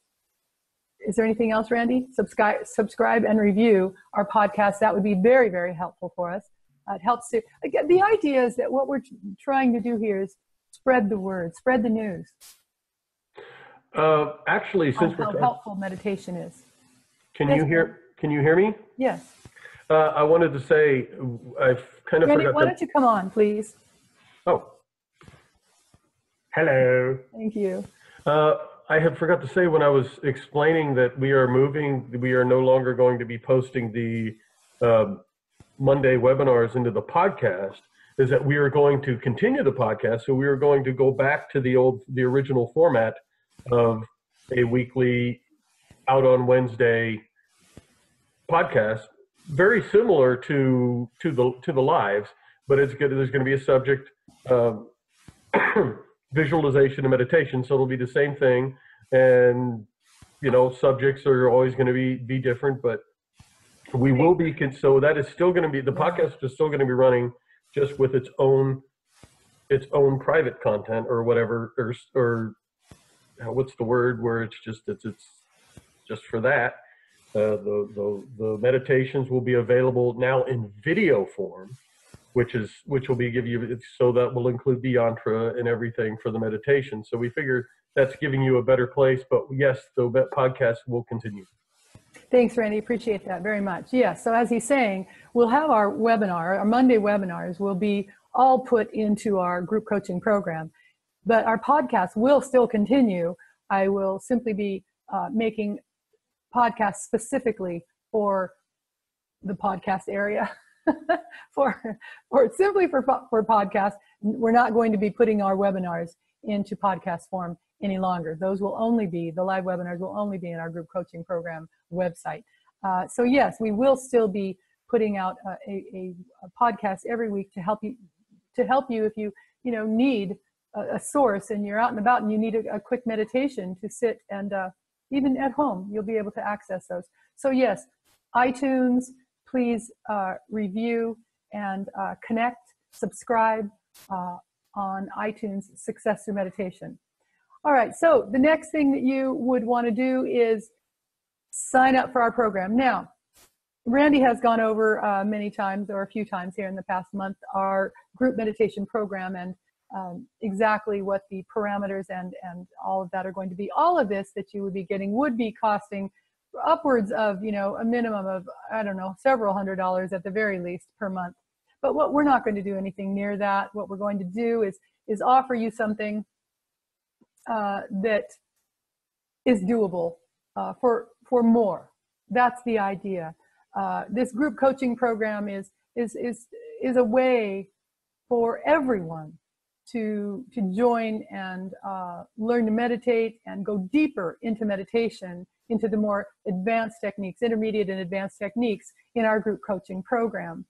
Is there anything else, Randy? Subscribe and review our podcast. That would be very, very helpful for us. It helps to, again, the idea is that what we're trying to do here is spread the word, spread the news. Actually, since how helpful meditation is. Can you hear me? Yes. I wanted to say, I've kind of Randy, forgot. why don't you come on, please? Oh. Hello. Thank you. I had forgot to say when I was explaining that we are no longer going to be posting the Monday webinars into the podcast, is that we are going to continue the podcast. So we are going to go back to the original format of a weekly out on Wednesday podcast, very similar to the lives, but there's going to be a subject of visualization and meditation. So it'll be the same thing, and subjects are always going to be different, but we will be. So that is still going to be, the podcast is still going to be running just with its own private content or whatever, or what's the word where it's just for that. The meditations will be available now in video form, which will be so that will include the yantra and everything for the meditation. So we figure that's giving you a better place. But yes, the podcast will continue. Thanks, Randy. Appreciate that very much. Yes. So as he's saying, we'll have our Monday webinars will be all put into our group coaching program, but our podcast will still continue. I will simply be making podcasts specifically for the podcast area. for podcasts. We're not going to be putting our webinars into podcast form any longer. The live webinars will only be in our group coaching program website. So yes, we will still be putting out a podcast every week to help you if you need a source and you're out and about and you need a quick meditation to sit, and even at home you'll be able to access those. So yes, iTunes, please review and subscribe on iTunes, Success Through Meditation. All right, so the next thing that you would want to do is sign up for our program. Now, Randy has gone over many times, or a few times here in the past month, our group meditation program and exactly what the parameters and all of that are going to be. All of this that you would be getting would be costing upwards of, a minimum of, several $100s at the very least per month. But we're not going to do anything near that. What we're going to do is offer you something that is doable for more. That's the idea. This group coaching program is a way for everyone to join and learn to meditate and go deeper into meditation, into the more advanced techniques, intermediate and advanced techniques in our group coaching program.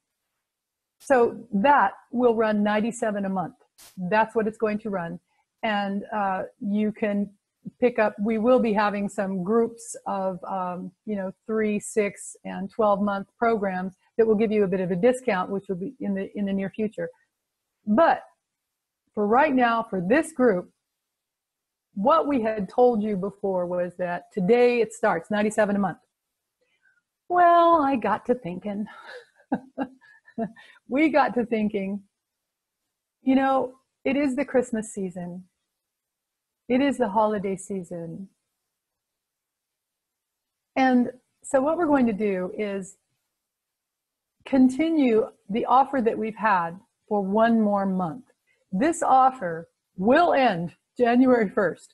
So that will run $97 a month. That's what it's going to run. And you can pick up, we will be having some groups of 3, 6, and 12-month programs that will give you a bit of a discount, which will be in the near future. But for right now, for this group, what we had told you before was that today it starts $97 a month. Well, I got to thinking. We got to thinking, it is the Christmas season. It is the holiday season. And so what we're going to do is continue the offer that we've had for one more month. This offer will end January 1st.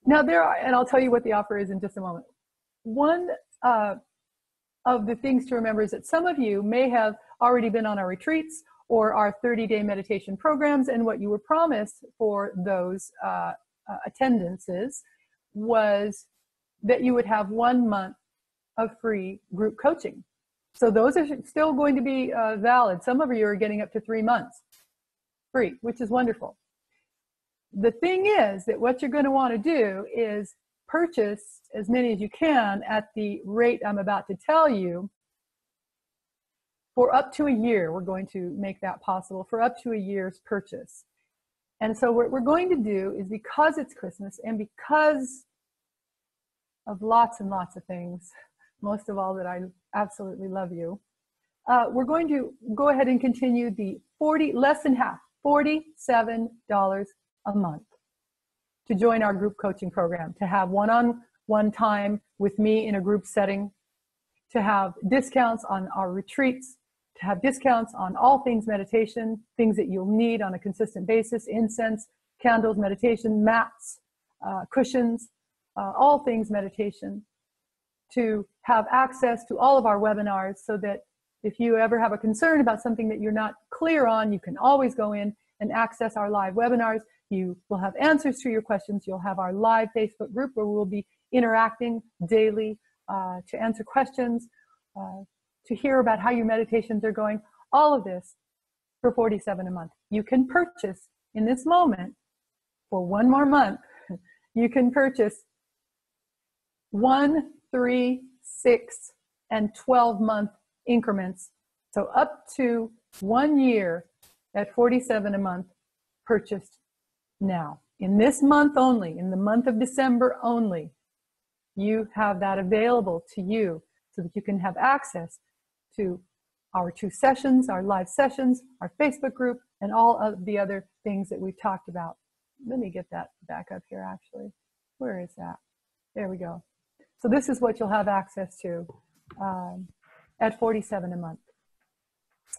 Now and I'll tell you what the offer is in just a moment. One of the things to remember is that some of you may have already been on our retreats or our 30-day meditation programs, and what you were promised for those attendances was that you would have 1 month of free group coaching. So those are still going to be valid. Some of you are getting up to 3 months free, which is wonderful. The thing is that what you're going to want to do is purchase as many as you can at the rate I'm about to tell you, for up to a year. We're going to make that possible for up to a year's purchase. And so what we're going to do is, because it's Christmas and because of lots and lots of things, most of all that I absolutely love you, we're going to go ahead and continue the less than half, $47 a month to join our group coaching program, to have one-on-one time with me in a group setting, to have discounts on our retreats, to have discounts on all things meditation, things that you'll need on a consistent basis: incense, candles, meditation, mats, cushions, all things meditation, to have access to all of our webinars, so that if you ever have a concern about something that you're not clear on, you can always go in and access our live webinars. You will have answers to your questions. You'll have our live Facebook group where we'll be interacting daily to answer questions, to hear about how your meditations are going. All of this for $47 a month. You can purchase in this moment for one more month. You can purchase 1, 3, 6, and 12-month increments. So up to 1 year at $47 a month, purchased now. In this month only, in the month of December only, you have that available to you so that you can have access to our 2 sessions, our live sessions, our Facebook group, and all of the other things that we've talked about. Let me get that back up here, actually. Where is that? There we go. So this is what you'll have access to at $47 a month.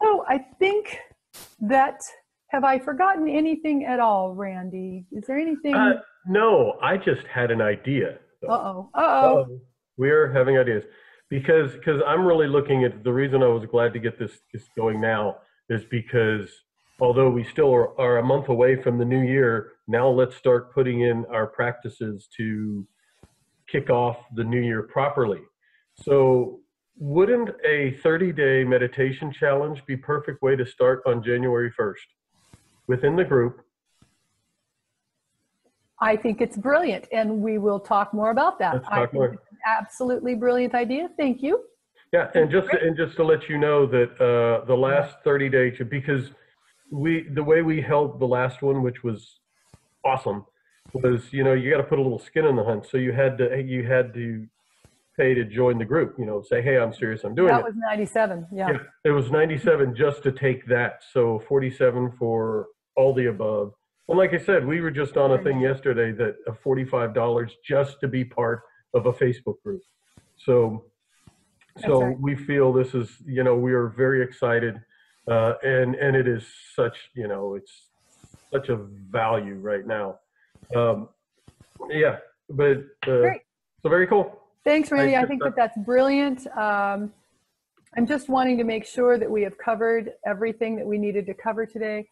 So I think that, have I forgotten anything at all, Randy? Is there anything? No, I just had an idea. Uh-oh. Uh-oh. We're having ideas. Because I'm really looking at, the reason I was glad to get this going now is because although we still are a month away from the new year, now let's start putting in our practices to kick off the new year properly. So wouldn't a 30-day meditation challenge be a perfect way to start on January 1st within the group? I think it's brilliant, and we will talk more about that. Let's talk more. It's an absolutely brilliant idea. Thank you. Yeah, and just to let you know that the last 30 days, because the way we held the last one, which was awesome, was, you got to put a little skin in the hunt. So you had to pay to join the group. Say, hey, I'm serious, I'm doing it. That was 97. Yeah. It was 97 just to take that. So 47 for all the above. And like I said, we were just on a thing yesterday that $45 just to be part of a Facebook group. So right. We feel this is, we are very excited, and it is such, it's such a value right now. Yeah, but Great. So very cool. Thanks, Randy. I think that's brilliant. I'm just wanting to make sure that we have covered everything that we needed to cover today.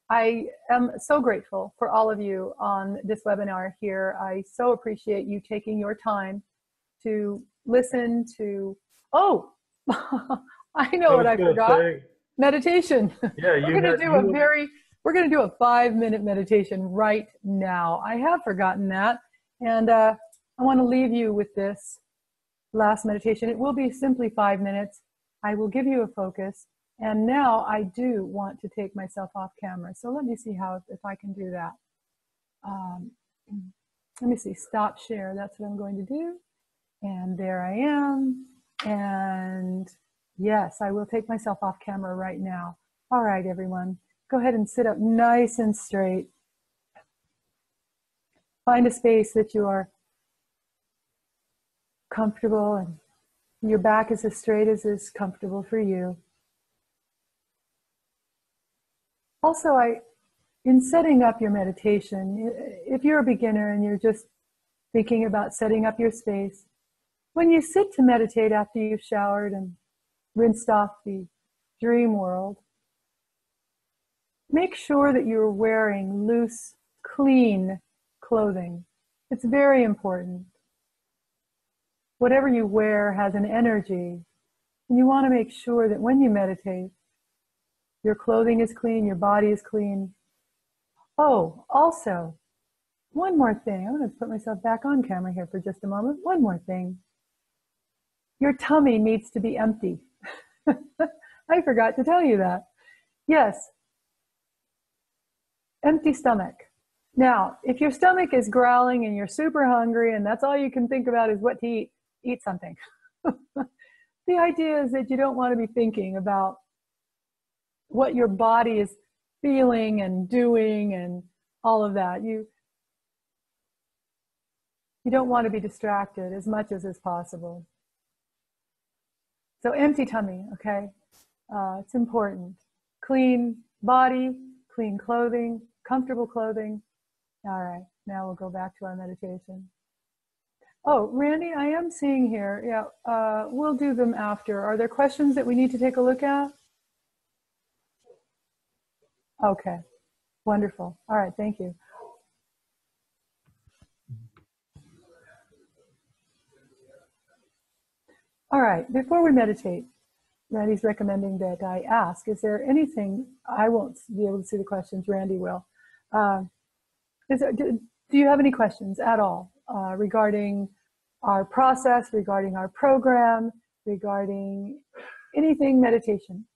I am so grateful for all of you on this webinar here. I so appreciate you taking your time to listen to, I know what I forgot. Meditation. Yeah, we're going to do a 5-minute meditation right now. I have forgotten that. And I want to leave you with this last meditation. It will be simply 5 minutes. I will give you a focus. And now I do want to take myself off camera. So let me see if I can do that. Let me see, stop share. That's what I'm going to do. And there I am. And yes, I will take myself off camera right now. All right, everyone. Go ahead and sit up nice and straight. Find a space that you are comfortable and your back is as straight as is comfortable for you. Also, in setting up your meditation, if you're a beginner and you're just thinking about setting up your space, when you sit to meditate after you've showered and rinsed off the dream world, make sure that you're wearing loose, clean clothing. It's very important. Whatever you wear has an energy, and you want to make sure that when you meditate, your clothing is clean, your body is clean. Oh, also, one more thing. I'm going to put myself back on camera here for just a moment. One more thing. Your tummy needs to be empty. I forgot to tell you that. Yes, empty stomach. Now, if your stomach is growling and you're super hungry and that's all you can think about is what to eat, eat something. The idea is that you don't want to be thinking about what your body is feeling and doing and all of that. You don't want to be distracted as much as is possible. So empty tummy, okay? It's important. Clean body, clean clothing, comfortable clothing. All right, now we'll go back to our meditation. Oh, Randy, I am seeing here. Yeah, we'll do them after. Are there questions that we need to take a look at? Okay, wonderful. All right, thank you. All right, before we meditate, Randy's recommending that I ask, is there anything, I won't be able to see the questions, Randy will. Do you have any questions at all regarding our process, regarding our program, regarding anything meditation?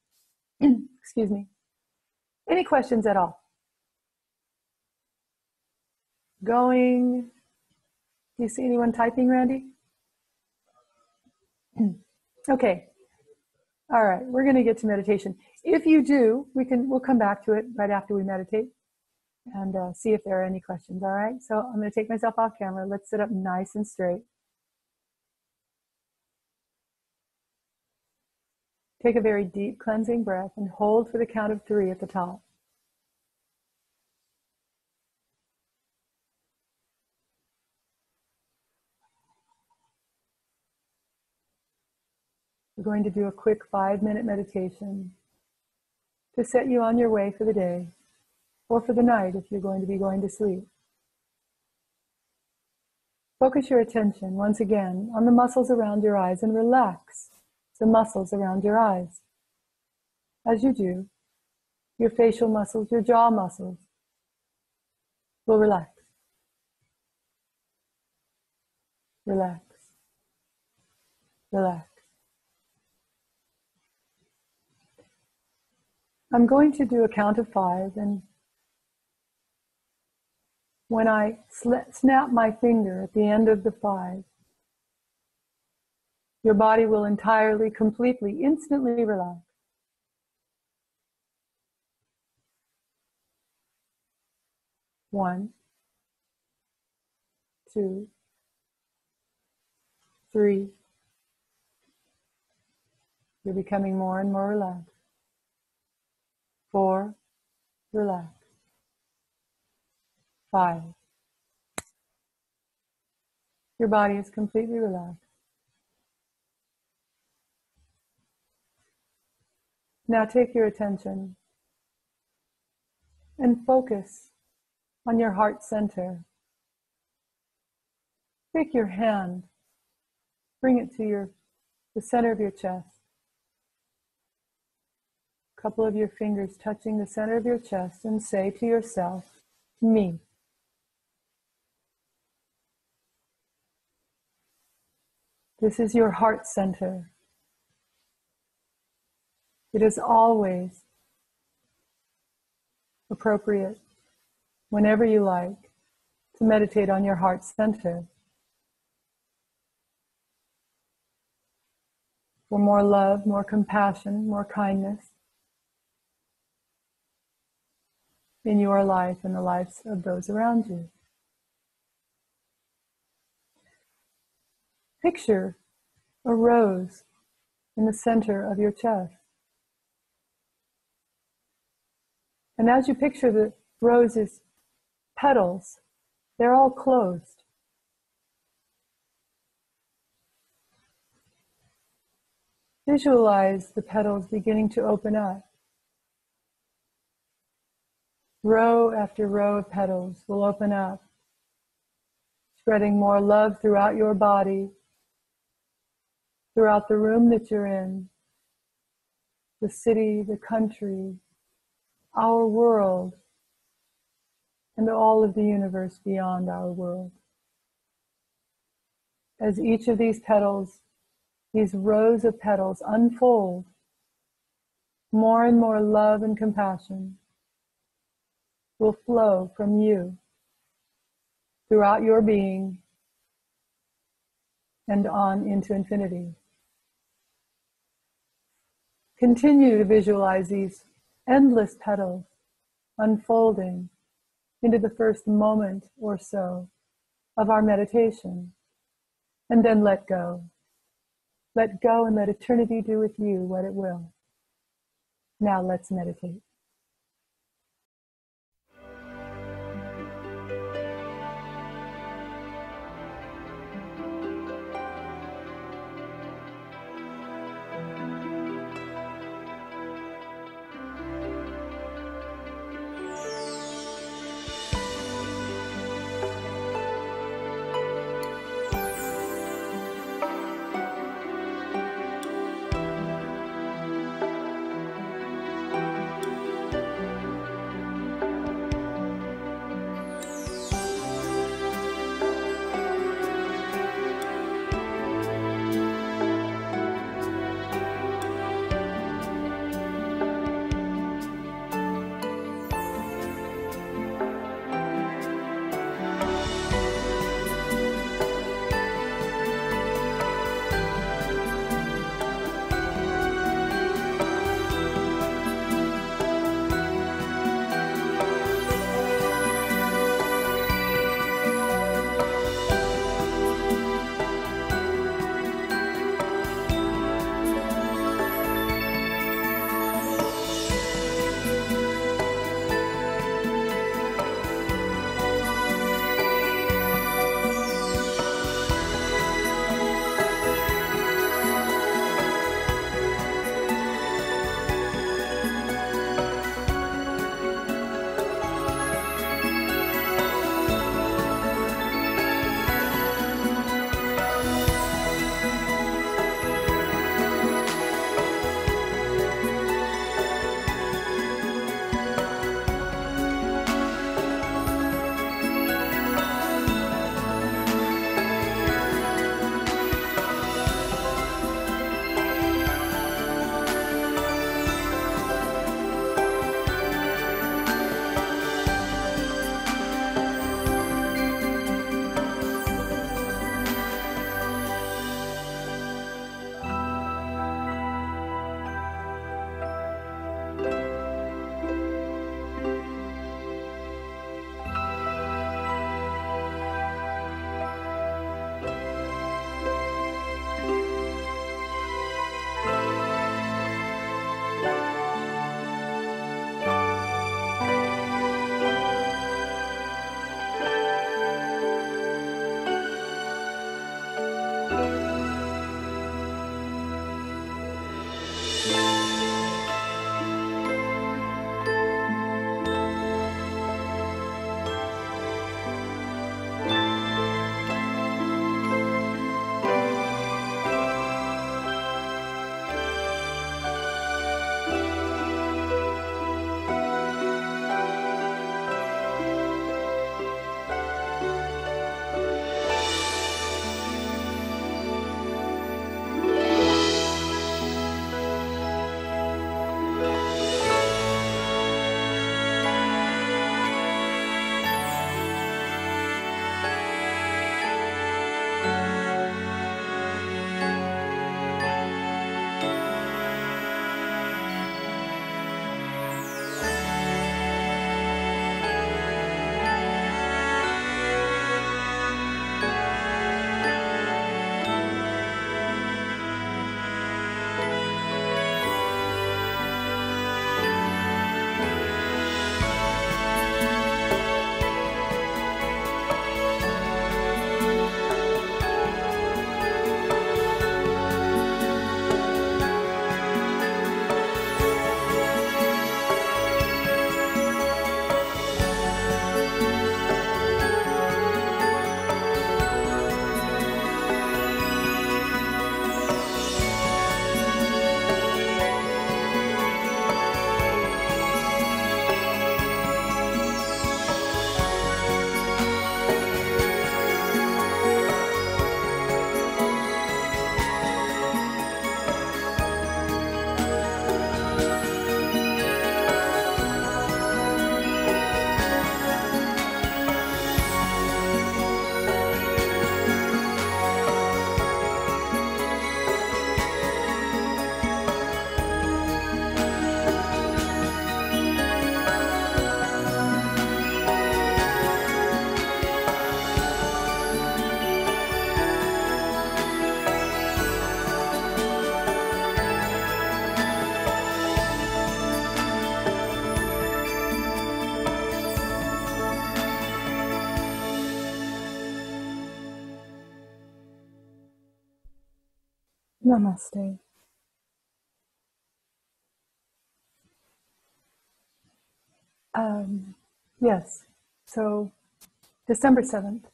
Excuse me. Any questions at all? Going, do you see anyone typing, Randy? Okay. All right, we're going to get to meditation. If you do, we'll come back to it right after we meditate and see if there are any questions. All right, so I'm going to take myself off camera. Let's sit up nice and straight. Take a very deep cleansing breath and hold for the count of 3 at the top. We're going to do a quick 5-minute meditation to set you on your way for the day or for the night if you're going to be going to sleep. Focus your attention once again on the muscles around your eyes and relax the muscles around your eyes. As you do, your facial muscles, your jaw muscles will relax. Relax. Relax. I'm going to do a count of 5, and when I snap my finger at the end of the 5, your body will entirely, completely, instantly relax. 1, 2, 3. You're becoming more and more relaxed. 4, relax. 5. Your body is completely relaxed. Now take your attention and focus on your heart center. Take your hand, bring it to the center of your chest. A couple of your fingers touching the center of your chest, and say to yourself, me. This is your heart center. It is always appropriate, whenever you like, to meditate on your heart center. For more love, more compassion, more kindness in your life and the lives of those around you. Picture a rose in the center of your chest. And as you picture the rose's petals, they're all closed. Visualize the petals beginning to open up. Row after row of petals will open up, spreading more love throughout your body, throughout the room that you're in, the city, the country, our world, and all of the universe beyond our world. As each of these petals, these rows of petals unfold, more and more love and compassion will flow from you throughout your being and on into infinity. Continue to visualize these endless petals unfolding into the first moment or so of our meditation, and then let go. Let go and let eternity do with you what it will. Now let's meditate. Namaste. Yes, so December 7th,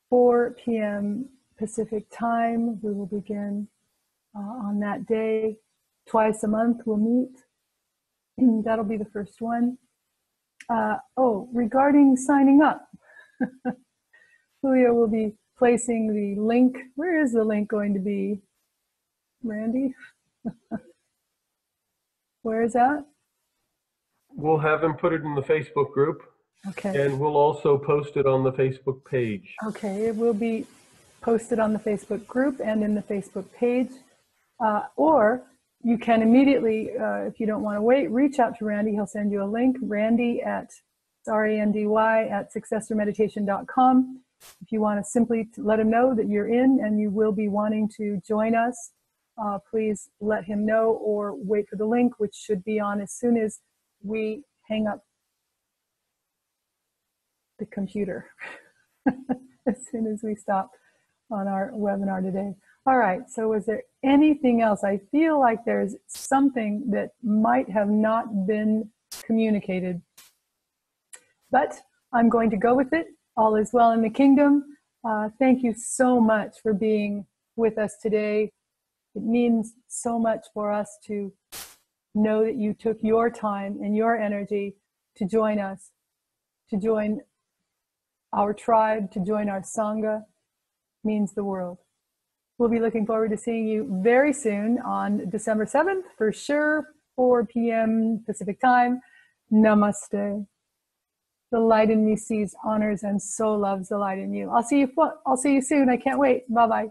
4 p.m. Pacific time, we will begin on that day. Twice a month we'll meet. That'll be the first one. Regarding signing up, Julio will be placing the link. Where is the link going to be? Randy? Where is that? We'll have him put it in the Facebook group. Okay. And we'll also post it on the Facebook page. Okay, it will be posted on the Facebook group and in the Facebook page. Or you can immediately, if you don't want to wait, reach out to Randy. He'll send you a link, Randy at successormeditation.com. If you want to simply let him know that you're in and you will be wanting to join us, please let him know, or wait for the link, which should be on as soon as we hang up the computer, as soon as we stop on our webinar today. All right, so was there anything else? I feel like there's something that might have not been communicated, but I'm going to go with it. All is well in the kingdom. Thank you so much for being with us today. It means so much for us to know that you took your time and your energy to join us, to join our tribe, to join our Sangha. Means the world. We'll be looking forward to seeing you very soon on December 7th, for sure, 4 p.m. Pacific time. Namaste. The light in me sees, honors, and so loves the light in you. I'll see you soon. I can't wait. Bye-bye.